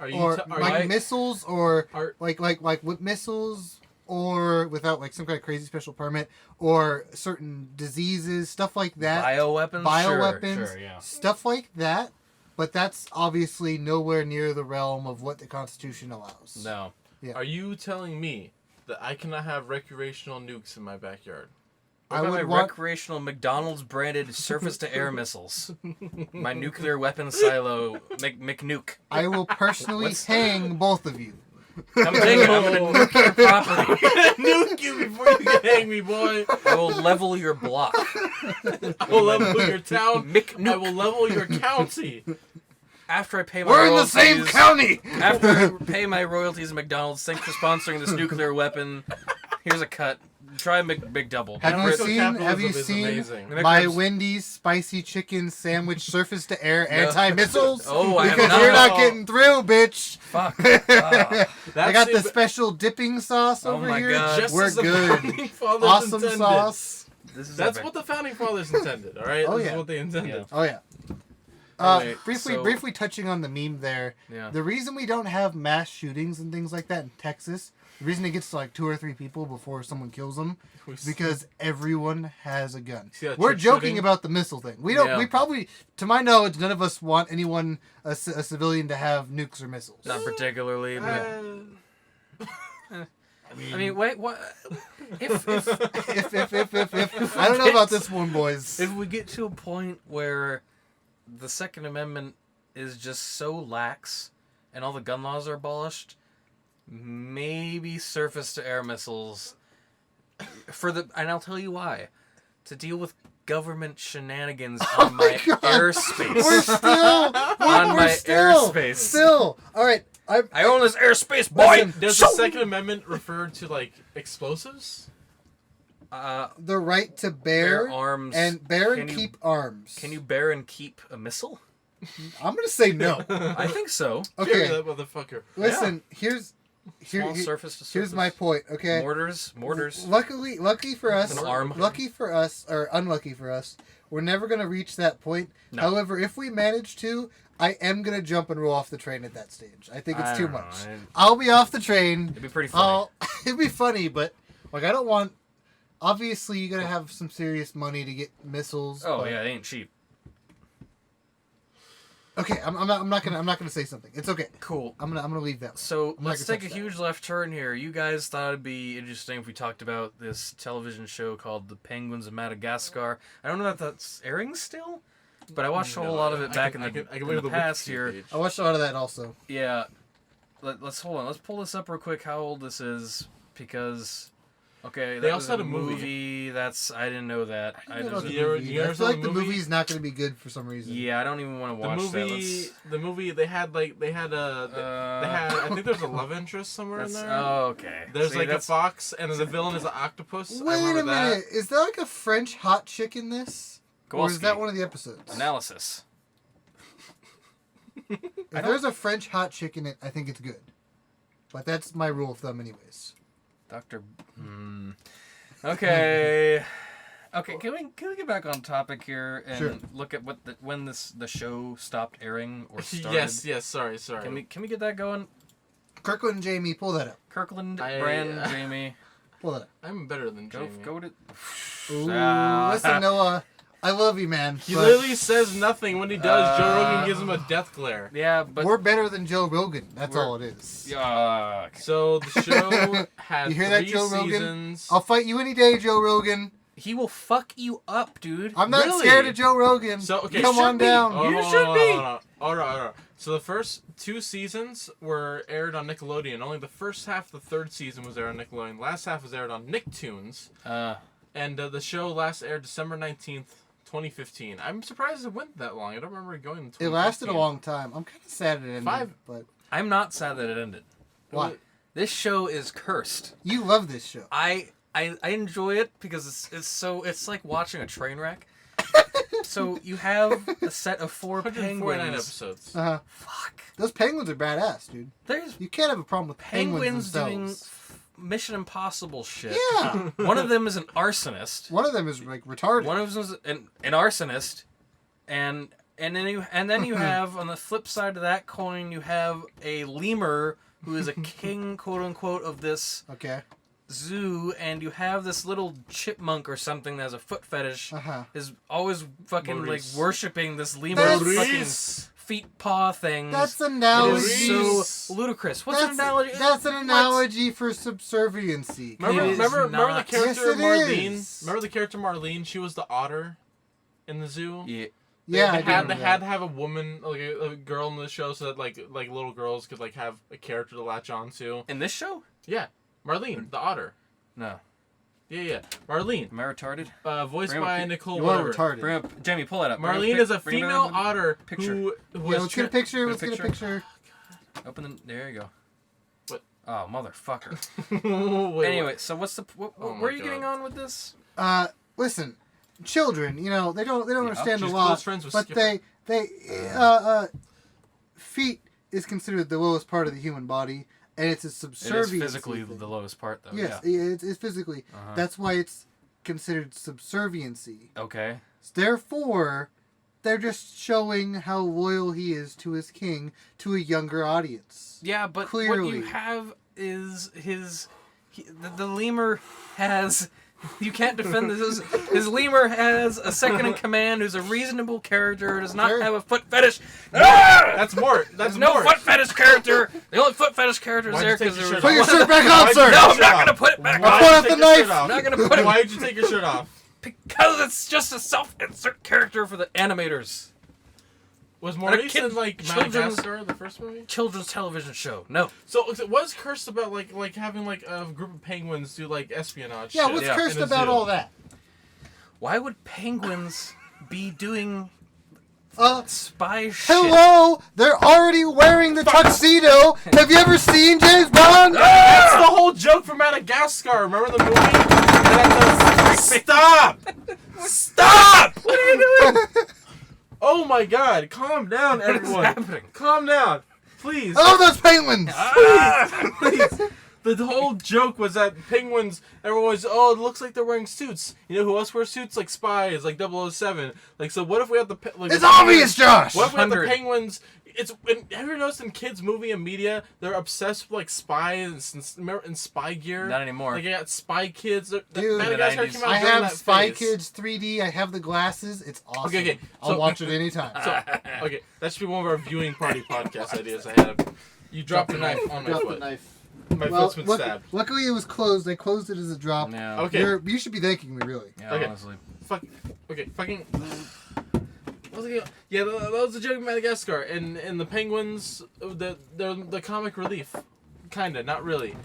missiles or like with missiles or without like some kind of crazy special permit or certain diseases, stuff like that. Bioweapons, Sure, yeah. Stuff like that. But that's obviously nowhere near the realm of what the Constitution allows. No. Yeah. Are you telling me that I cannot have recreational nukes in my backyard? I would want recreational McDonald's branded surface-to-air missiles. My nuclear weapon silo, McNuke. I will personally hang both of you. Come take it. I'm gonna nuke your property. Nuke you before you can hang me, boy. I will level your block. I will level your town. McNuke. I will level your county. After I pay my We're in the royalties, same county. After I pay my royalties, McDonald's, thanks for sponsoring this nuclear weapon. Here's a cut. Try McDouble. Have you seen my Wendy's spicy chicken sandwich surface to air anti-missiles? Oh, I have because not. you're not getting through, bitch. Fuck. I got the special dipping sauce over my here. God. Just We're as the good. founding fathers Awesome intended. sauce. That's what the founding fathers intended. All right. Oh, This yeah. is what they intended. Oh yeah. Anyway, Briefly touching on the meme there. Yeah. The reason we don't have mass shootings and things like that in Texas, the reason it gets to like 2 or 3 people before someone kills them, is because everyone has a gun. We're joking about the missile thing. We don't. Yeah. We probably, to my knowledge, none of us want anyone, a civilian, to have nukes or missiles. Not particularly. But... I mean, wait, what? If I don't know about this one, boys. If we get to a point where the Second Amendment is just so lax and all the gun laws are abolished, maybe surface-to-air missiles and I'll tell you why. To deal with government shenanigans on my airspace. We're airspace. Still. All right. I own this airspace, boy. Listen, Does the Second Amendment refer to like explosives? The right to bear arms and keep arms. Can you bear and keep a missile? I'm gonna say no. I think so. Okay. That motherfucker. Listen, here's surface to surface. Here's my point. Okay. Mortars. Lucky for us. An arm. Lucky for us, or unlucky for us, we're never gonna reach that point. No. However, if we manage to, I am gonna jump and roll off the train at that stage. I think it's too much. I'll be off the train. It'd be pretty funny. It'd be funny, but like I don't want. Obviously, you gotta have some serious money to get missiles. Oh yeah, it ain't cheap. Okay, I'm not gonna say something. It's okay. Cool. I'm gonna leave that. So let's take a huge left turn here. You guys thought it'd be interesting if we talked about this television show called The Penguins of Madagascar. I don't know if that's airing still, but I watched a whole lot of it back in the past here. I watched a lot of that also. Yeah. Let's hold on. Let's pull this up real quick. How old this is? Because okay, they that also was had a movie. I didn't know that. I feel like the movie's not going to be good for some reason. Yeah, I don't even want to watch that. The movie they had I think there's a love interest somewhere in there. Oh, okay. There's a fox and the villain is an octopus. Wait a minute. Is there like a French hot chick in this? Or is that one of the episodes? Analysis. If there's a French hot chick in it, I think it's good. But that's my rule of thumb anyways. Okay. Okay, can we get back on topic here and look at when the show stopped airing or started? Yes, sorry. Can we get that going? Kirkland and Jamie, pull that up. Jamie. Pull that up. I'm better than Jamie. Go to Listen, Noah, I love you, man. He literally says nothing. When he does, Joe Rogan gives him a death glare. Yeah, but we're better than Joe Rogan. That's all it is. Okay. So the show had you hear that, 3 Joe Rogan? seasons. I'll fight you any day, Joe Rogan. He will fuck you up, dude. I'm not Really? scared of Joe Rogan. So, okay, Come should on be. down. You should be. All right. So the first 2 seasons were aired on Nickelodeon. Only the first half of the 3rd season was aired on Nickelodeon. The last half was aired on Nicktoons. And the show last aired December 19th, 2015. I'm surprised it went that long. I don't remember it going in 2015. It lasted a long time. I'm kind of sad it ended. But I'm not sad that it ended. why? This show is cursed. You love this show. I enjoy it because it's like watching a train wreck. So you have a set of 4 149 penguins. episodes. Fuck. Those penguins are badass, dude. You can't have a problem with penguins doing themselves. Mission Impossible shit. Yeah. One of them is an arsonist. One of them is like retarded. One of them is an arsonist, and then you have on the flip side of that coin you have a lemur who is a king, quote unquote, of this zoo, and you have this little chipmunk or something that has a foot fetish. Is always fucking Maurice. like worshiping this lemur's fucking feet paw thing. That's an It analogy. is so ludicrous. What's an analogy? That's an analogy for subserviency. Remember the character Yes, it Marlene? is. Remember the character Marlene? She was the otter in the zoo. Yeah. Yeah, They I had do. to have a woman, like a girl in the show, so that like little girls could like have a character to latch on to. In this show? Yeah, Marlene, the otter. No. Yeah, Marlene. Am I retarded? Voiced Bring by up- Nicole. You are Whatever. retarded. Bring up, Jamie, pull that up. Marlene is a Bring it female up. otter Picture. who Yeah, was let's get a picture. Get a Let's get a picture. Open the. There you go. What? Oh, motherfucker. Wait, Anyway, so what's the? Oh my where are you God. getting on with this? Listen, children, you know, they don't understand the she's law, close friends with but Skipper. feet is considered the lowest part of the human body, and it's a It is subserviency physically thing. the lowest part, though. Yes, Yeah. it's physically. That's why it's considered subserviency. Okay. Therefore, they're just showing how loyal he is to his king to a younger audience. Yeah, but what Clearly. you have is the lemur has. You can't defend this. His lemur has a second in command who's a reasonable character, does not Sure. have a foot fetish. Ah! That's Mort. That's There's no Mort. foot fetish character. The only foot fetish character is Why'd there you take because your there shirt was Put your one- shirt back on, sir! No, I'm not gonna put it back I'll on. pull out the knife! I'm not gonna put it Why did you take your shirt off? because it's just a self-insert character for the animators. Was Maurice kid- in like children's- Madagascar, the first movie? Children's television show. No. So what is cursed about like having like a group of penguins do like espionage? Yeah, shit what's Yeah. cursed in a about zoo? all that? Why would penguins be doing spy shit? Hello! They're already wearing the tuxedo! Have you ever seen James Bond? That's the whole joke from Madagascar. Remember the movie? Stop! Stop! What are you doing? Oh my God! Calm down, What is everyone. happening? Calm down, please. I love those penguins! Please. The whole joke was that penguins, everyone was, oh, it looks like they're wearing suits. You know who else wears suits? Like spies, like 007. Like, so what if we have the... Like, It's obvious, Josh! What if we have the 100. penguins... Have you ever noticed in kids' movie and media, they're obsessed with, like, spies and spy gear? Not anymore. Like, I got Spy Kids. Dude, Madagascar in the came 90s. out I during have that Spy phase. Kids 3D. I have the glasses. It's awesome. Okay. I'll So- watch it anytime. So, okay, that should be one of our viewing party podcast ideas I had. You dropped the knife on my Drop the foot. knife. My Well, foot's been stabbed. luckily it was closed. They closed it as a drop. Yeah. Okay. You should be thanking me, really. Yeah, Okay. honestly. Fucking. What was it again? Yeah, that was a joke of Madagascar, and the penguins, they're the comic relief, kinda, not really,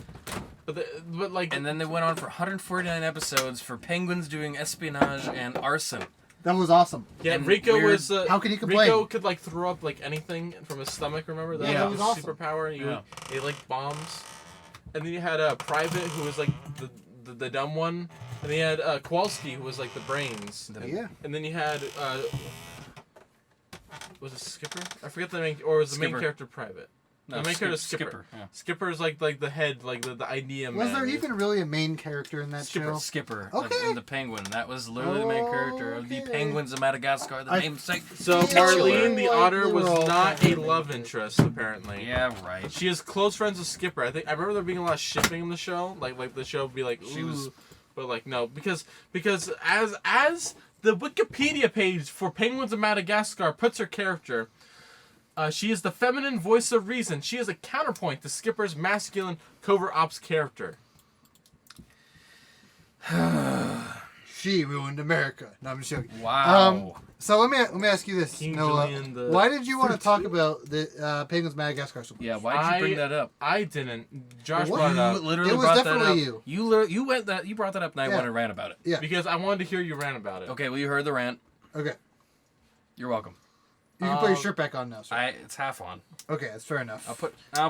but like. And then they went on for 149 episodes for penguins doing espionage and arson. That was awesome. Yeah, and Rico weird- was. How can you complain? Rico could like throw up like anything from his stomach. Remember that? Yeah, that was was his awesome. superpower. Yeah. He like bombs, and then you had a private who was like the dumb one, and then you had Kowalski who was like the brains. Yeah. And then you had was it Skipper? I forget the main, or was the main Skipper. character private? No, the main character is Skipper. Yeah. Skipper's like the head, like the idea man. Was there even really a main character in that Skipper. show? Skipper. Okay. And the penguin. That was literally the main character of the Okay. penguins of Madagascar, the I- namesake. So Titular. Marlene the Like otter they was were all not kind a of love related. interest apparently. Yeah, right. She is close friends with Skipper. I remember there being a lot of shipping in the show. Like the show would be like, She was- ooh, but like no, because as the Wikipedia page for Penguins of Madagascar puts her character, she is the feminine voice of reason. She is a counterpoint to Skipper's masculine covert ops character. She ruined America. No, I'm just joking. Wow. So let me ask you this, King Noah. Julian the Why did you want to talk 13th? about the Penguins Madagascar so much? Yeah, why'd you bring that up? I didn't. Josh What? brought it You up literally It was brought that definitely up. you. You brought that up, and I Yeah. went and ran about it. Yeah. because I wanted to hear you rant about it. Okay, well, you heard the rant. Okay. You're welcome. You can put your shirt back on now, sir. It's half on. Okay, that's fair enough. I'll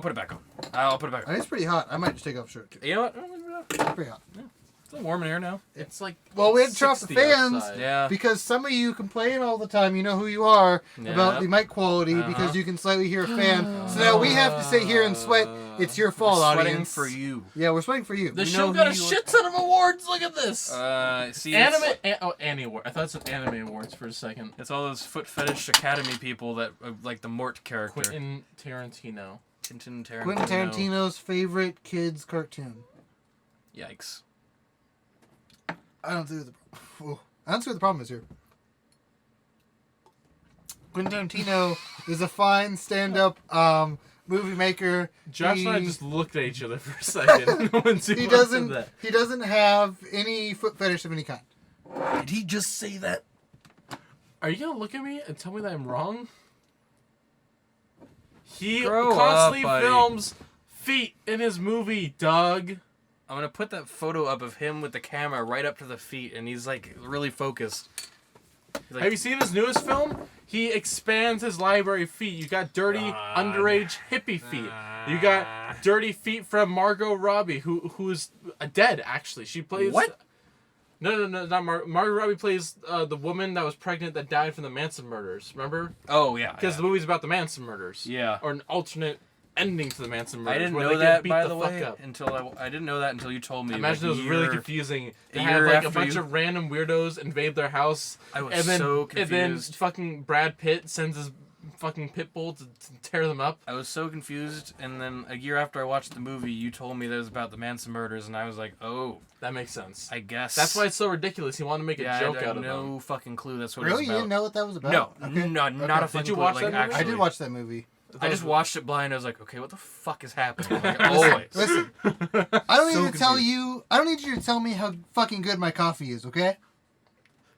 put it back on. I'll put it back I think on. it's pretty hot. I might just take off the shirt too. You know what? It's pretty hot. It's a little warm in here now. It's like Well, we had to turn off the 60 fans outside. Yeah. because some of you complain all the time. You know who you are about the mic quality because you can slightly hear a fan. So now we have to sit here and sweat. It's your fault, Sweating audience. for you. Yeah, we're sweating for you. The You show know got a who you- shit ton of awards. Look at this. See, Annie Award. I thought it said Anime Awards for a second. it's all those foot fetish academy people that like the Mort character. Quentin Tarantino. Quentin Tarantino. Quentin Tarantino's favorite kids cartoon. Yikes. I don't see what the problem is here. Quentin Tarantino is a fine stand-up movie maker. Josh and I just looked at each other for a second. He doesn't have any foot fetish of any kind. Did he just say that? Are you gonna look at me and tell me that I'm wrong? He Grow constantly up, buddy. films feet in his movie, Doug. I'm gonna put that photo up of him with the camera right up to the feet, and he's like really focused. He's like, Have you seen his newest film? He expands his library of feet. You got dirty underage hippie feet. You got dirty feet from Margot Robbie, who's dead actually. She plays What? No, not Margot Robbie plays the woman that was pregnant that died from the Manson murders. Remember? Oh yeah. Because the movie's about the Manson murders. Yeah. Or an alternate ending to the Manson murders. I didn't where know they that, get beat by the the fuck way, up. until I didn't know that until you told me. I imagine like, it was really year- confusing. They a have year like a after bunch you- of random weirdos invade their house. I was and then, so And then confused. fucking Brad Pitt sends his fucking pit bull to tear them up. I was so confused, and then a year after I watched the movie, you told me that it was about the Manson murders, and I was like, oh, That makes sense. I guess. That's why it's so ridiculous. He wanted to make a joke I had out of no them. fucking clue that's what Really? it You was didn't about. know what that was about? No, Okay. not a fucking Did you clue, watch like, that movie? actually. I did watch that movie. I just watched it blind. I was like, okay, what the fuck is happening? Like, always. Listen, I don't So need to tell confused. you. I don't need you to tell me how fucking good my coffee is. Okay?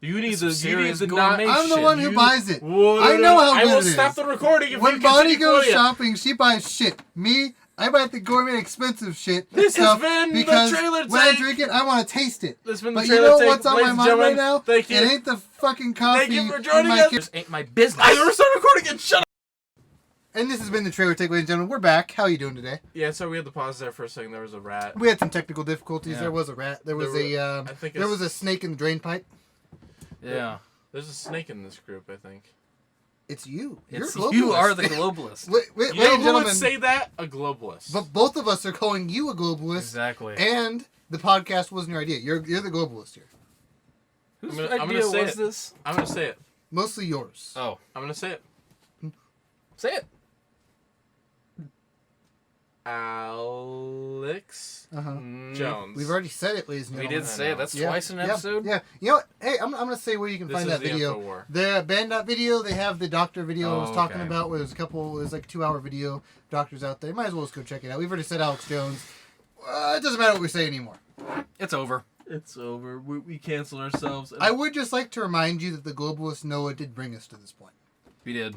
You need It's the serious you need to not. gourmet I'm the shit. one who buys it. Whoa, I know how I good will it stop is. the recording if When you Bonnie continue goes quoting it. shopping, she buys shit. Me, I buy the gourmet expensive shit. This has stuff been the because trailer when I take. drink it, I want to taste it. This has been the But you trailer know take. what's on Ladies my and mind right gentlemen, now? Thank you. It ain't the fucking coffee. Thank you for in joining my us. ki- This ain't my business. I never started recording it. Shut up. And this has been the trailer take, ladies and gentlemen. We're back. How are you doing today? Yeah, so we had to pause there for a second. There was a rat. We had some technical difficulties. Yeah. There was a rat. There was I think there was a snake in the drain pipe. Yeah. There's a snake in this group, I think. It's you. It's You're a you globalist. are the globalist. Wait, You ladies know and who would gentlemen. say that? A globalist. But both of us are calling you a globalist, Exactly. and the podcast wasn't your idea. You're the globalist here. Whose I'm gonna idea say was it. this? I'm gonna say it. Mostly yours. Oh, I'm gonna say it. say it. Alex Uh-huh. Jones. We've already said it, ladies and We gentlemen. did say it. That's Yeah, twice an yeah, episode. Yeah. You know what? Hey, I'm gonna say where you can This find is that the video. InfoWar. The Bandot video, they have the doctor video I was Oh, talking okay. about where there's like a 2-hour video. Doctors out there. Might as well just go check it out. We've already said Alex Jones. It doesn't matter what we say anymore. It's over. It's over. We canceled ourselves. I would just like to remind you that the globalist Noah did bring us to this point. We did.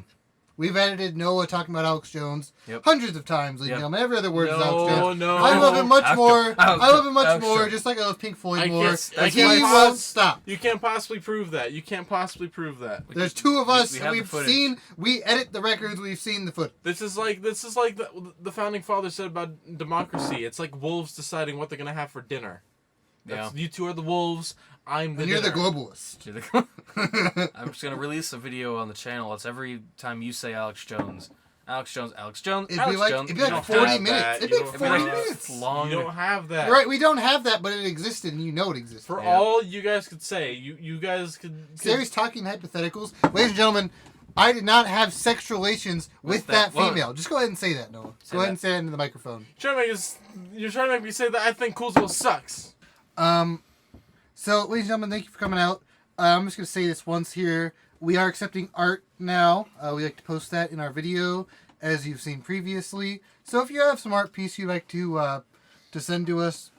We've edited Noah talking about Alex Jones Yep. hundreds of times. Ladies and Yep. gentlemen. Every other word is No, Alex Jones. no. I love him much Alex more. Jones. I love him much Alex more, Jones. just like I love Pink Floyd I more. guess- I And he can't won't pos- stop. You can't possibly prove that. You can't possibly prove that. There's two of us. we have the We've footage. seen. We edit the records. We've seen the footage. This is like the founding fathers said about democracy. It's like wolves deciding what they're gonna have for dinner. That's, You two are the wolves. I'm the And you're the dinner. globalist. I'm just gonna release a video on the channel. It's every time you say Alex Jones. Alex Jones, Alex Jones, It'd Alex be like Jones. it'd be like You don't 40 have minutes. that. It'd You be don't like 40 have that. minutes. long. You don't have that. Right, we don't have that, but it existed, and you know it existed. For Yeah. all you guys could say, you guys could. Sarah's talking hypotheticals. Ladies and gentlemen, I did not have sex relations with that Whoa. female. Just go ahead and say that, Noah. Say Go ahead that. and say it into the microphone. You're trying to make me say that I think Coolsville sucks. So, ladies and gentlemen, thank you for coming out. I'm just going to say this once here. We are accepting art now. We like to post that in our video, as you've seen previously. So if you have some art piece you'd like to send to us,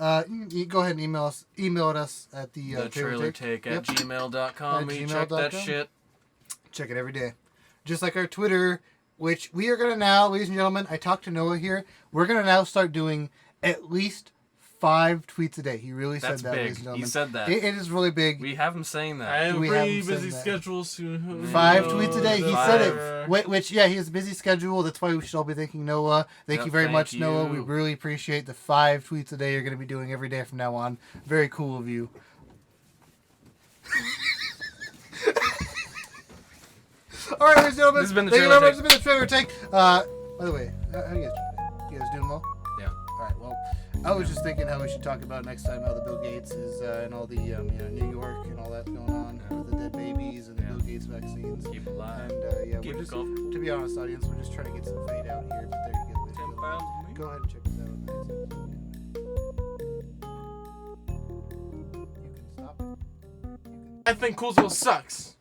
You go ahead and email us at the trailertake at Yep. gmail.com. At We check that gmail.com. shit. Check it every day. Just like our Twitter, which we are going to now, ladies and gentlemen, I talked to Noah here. We're going to now start doing at least 5 tweets a day. He really That's said that, ladies big. and gentlemen. He said that. It is really big. We have him saying I that. have a We pretty haven't said busy that. schedule soon. 5 tweets a day. He said Five. it. Which, yeah, he has a busy schedule. That's why we should all be thanking Noah. Thank Yep, you very thank much, Noah. We you. really appreciate the 5 tweets a day you're going to be doing every day from now on. Very cool of you. All right, ladies and gentlemen. This has been the thank you Trailer very much. This has been the Trailer Take. By the way, how you guys doing? You guys doing well? Yeah. All right. Well, I was just thinking how we should talk about next time how the Bill Gates is and all the New York and all that going on with the dead babies and the Bill Gates vaccines. Keep it alive. And yeah, Keep we're it just, comfortable. to be honest, audience, we're just trying to get some fade out here. But there you go. ladies and gentlemen. Go ahead and check this out. You can stop it. I think Coolsville sucks.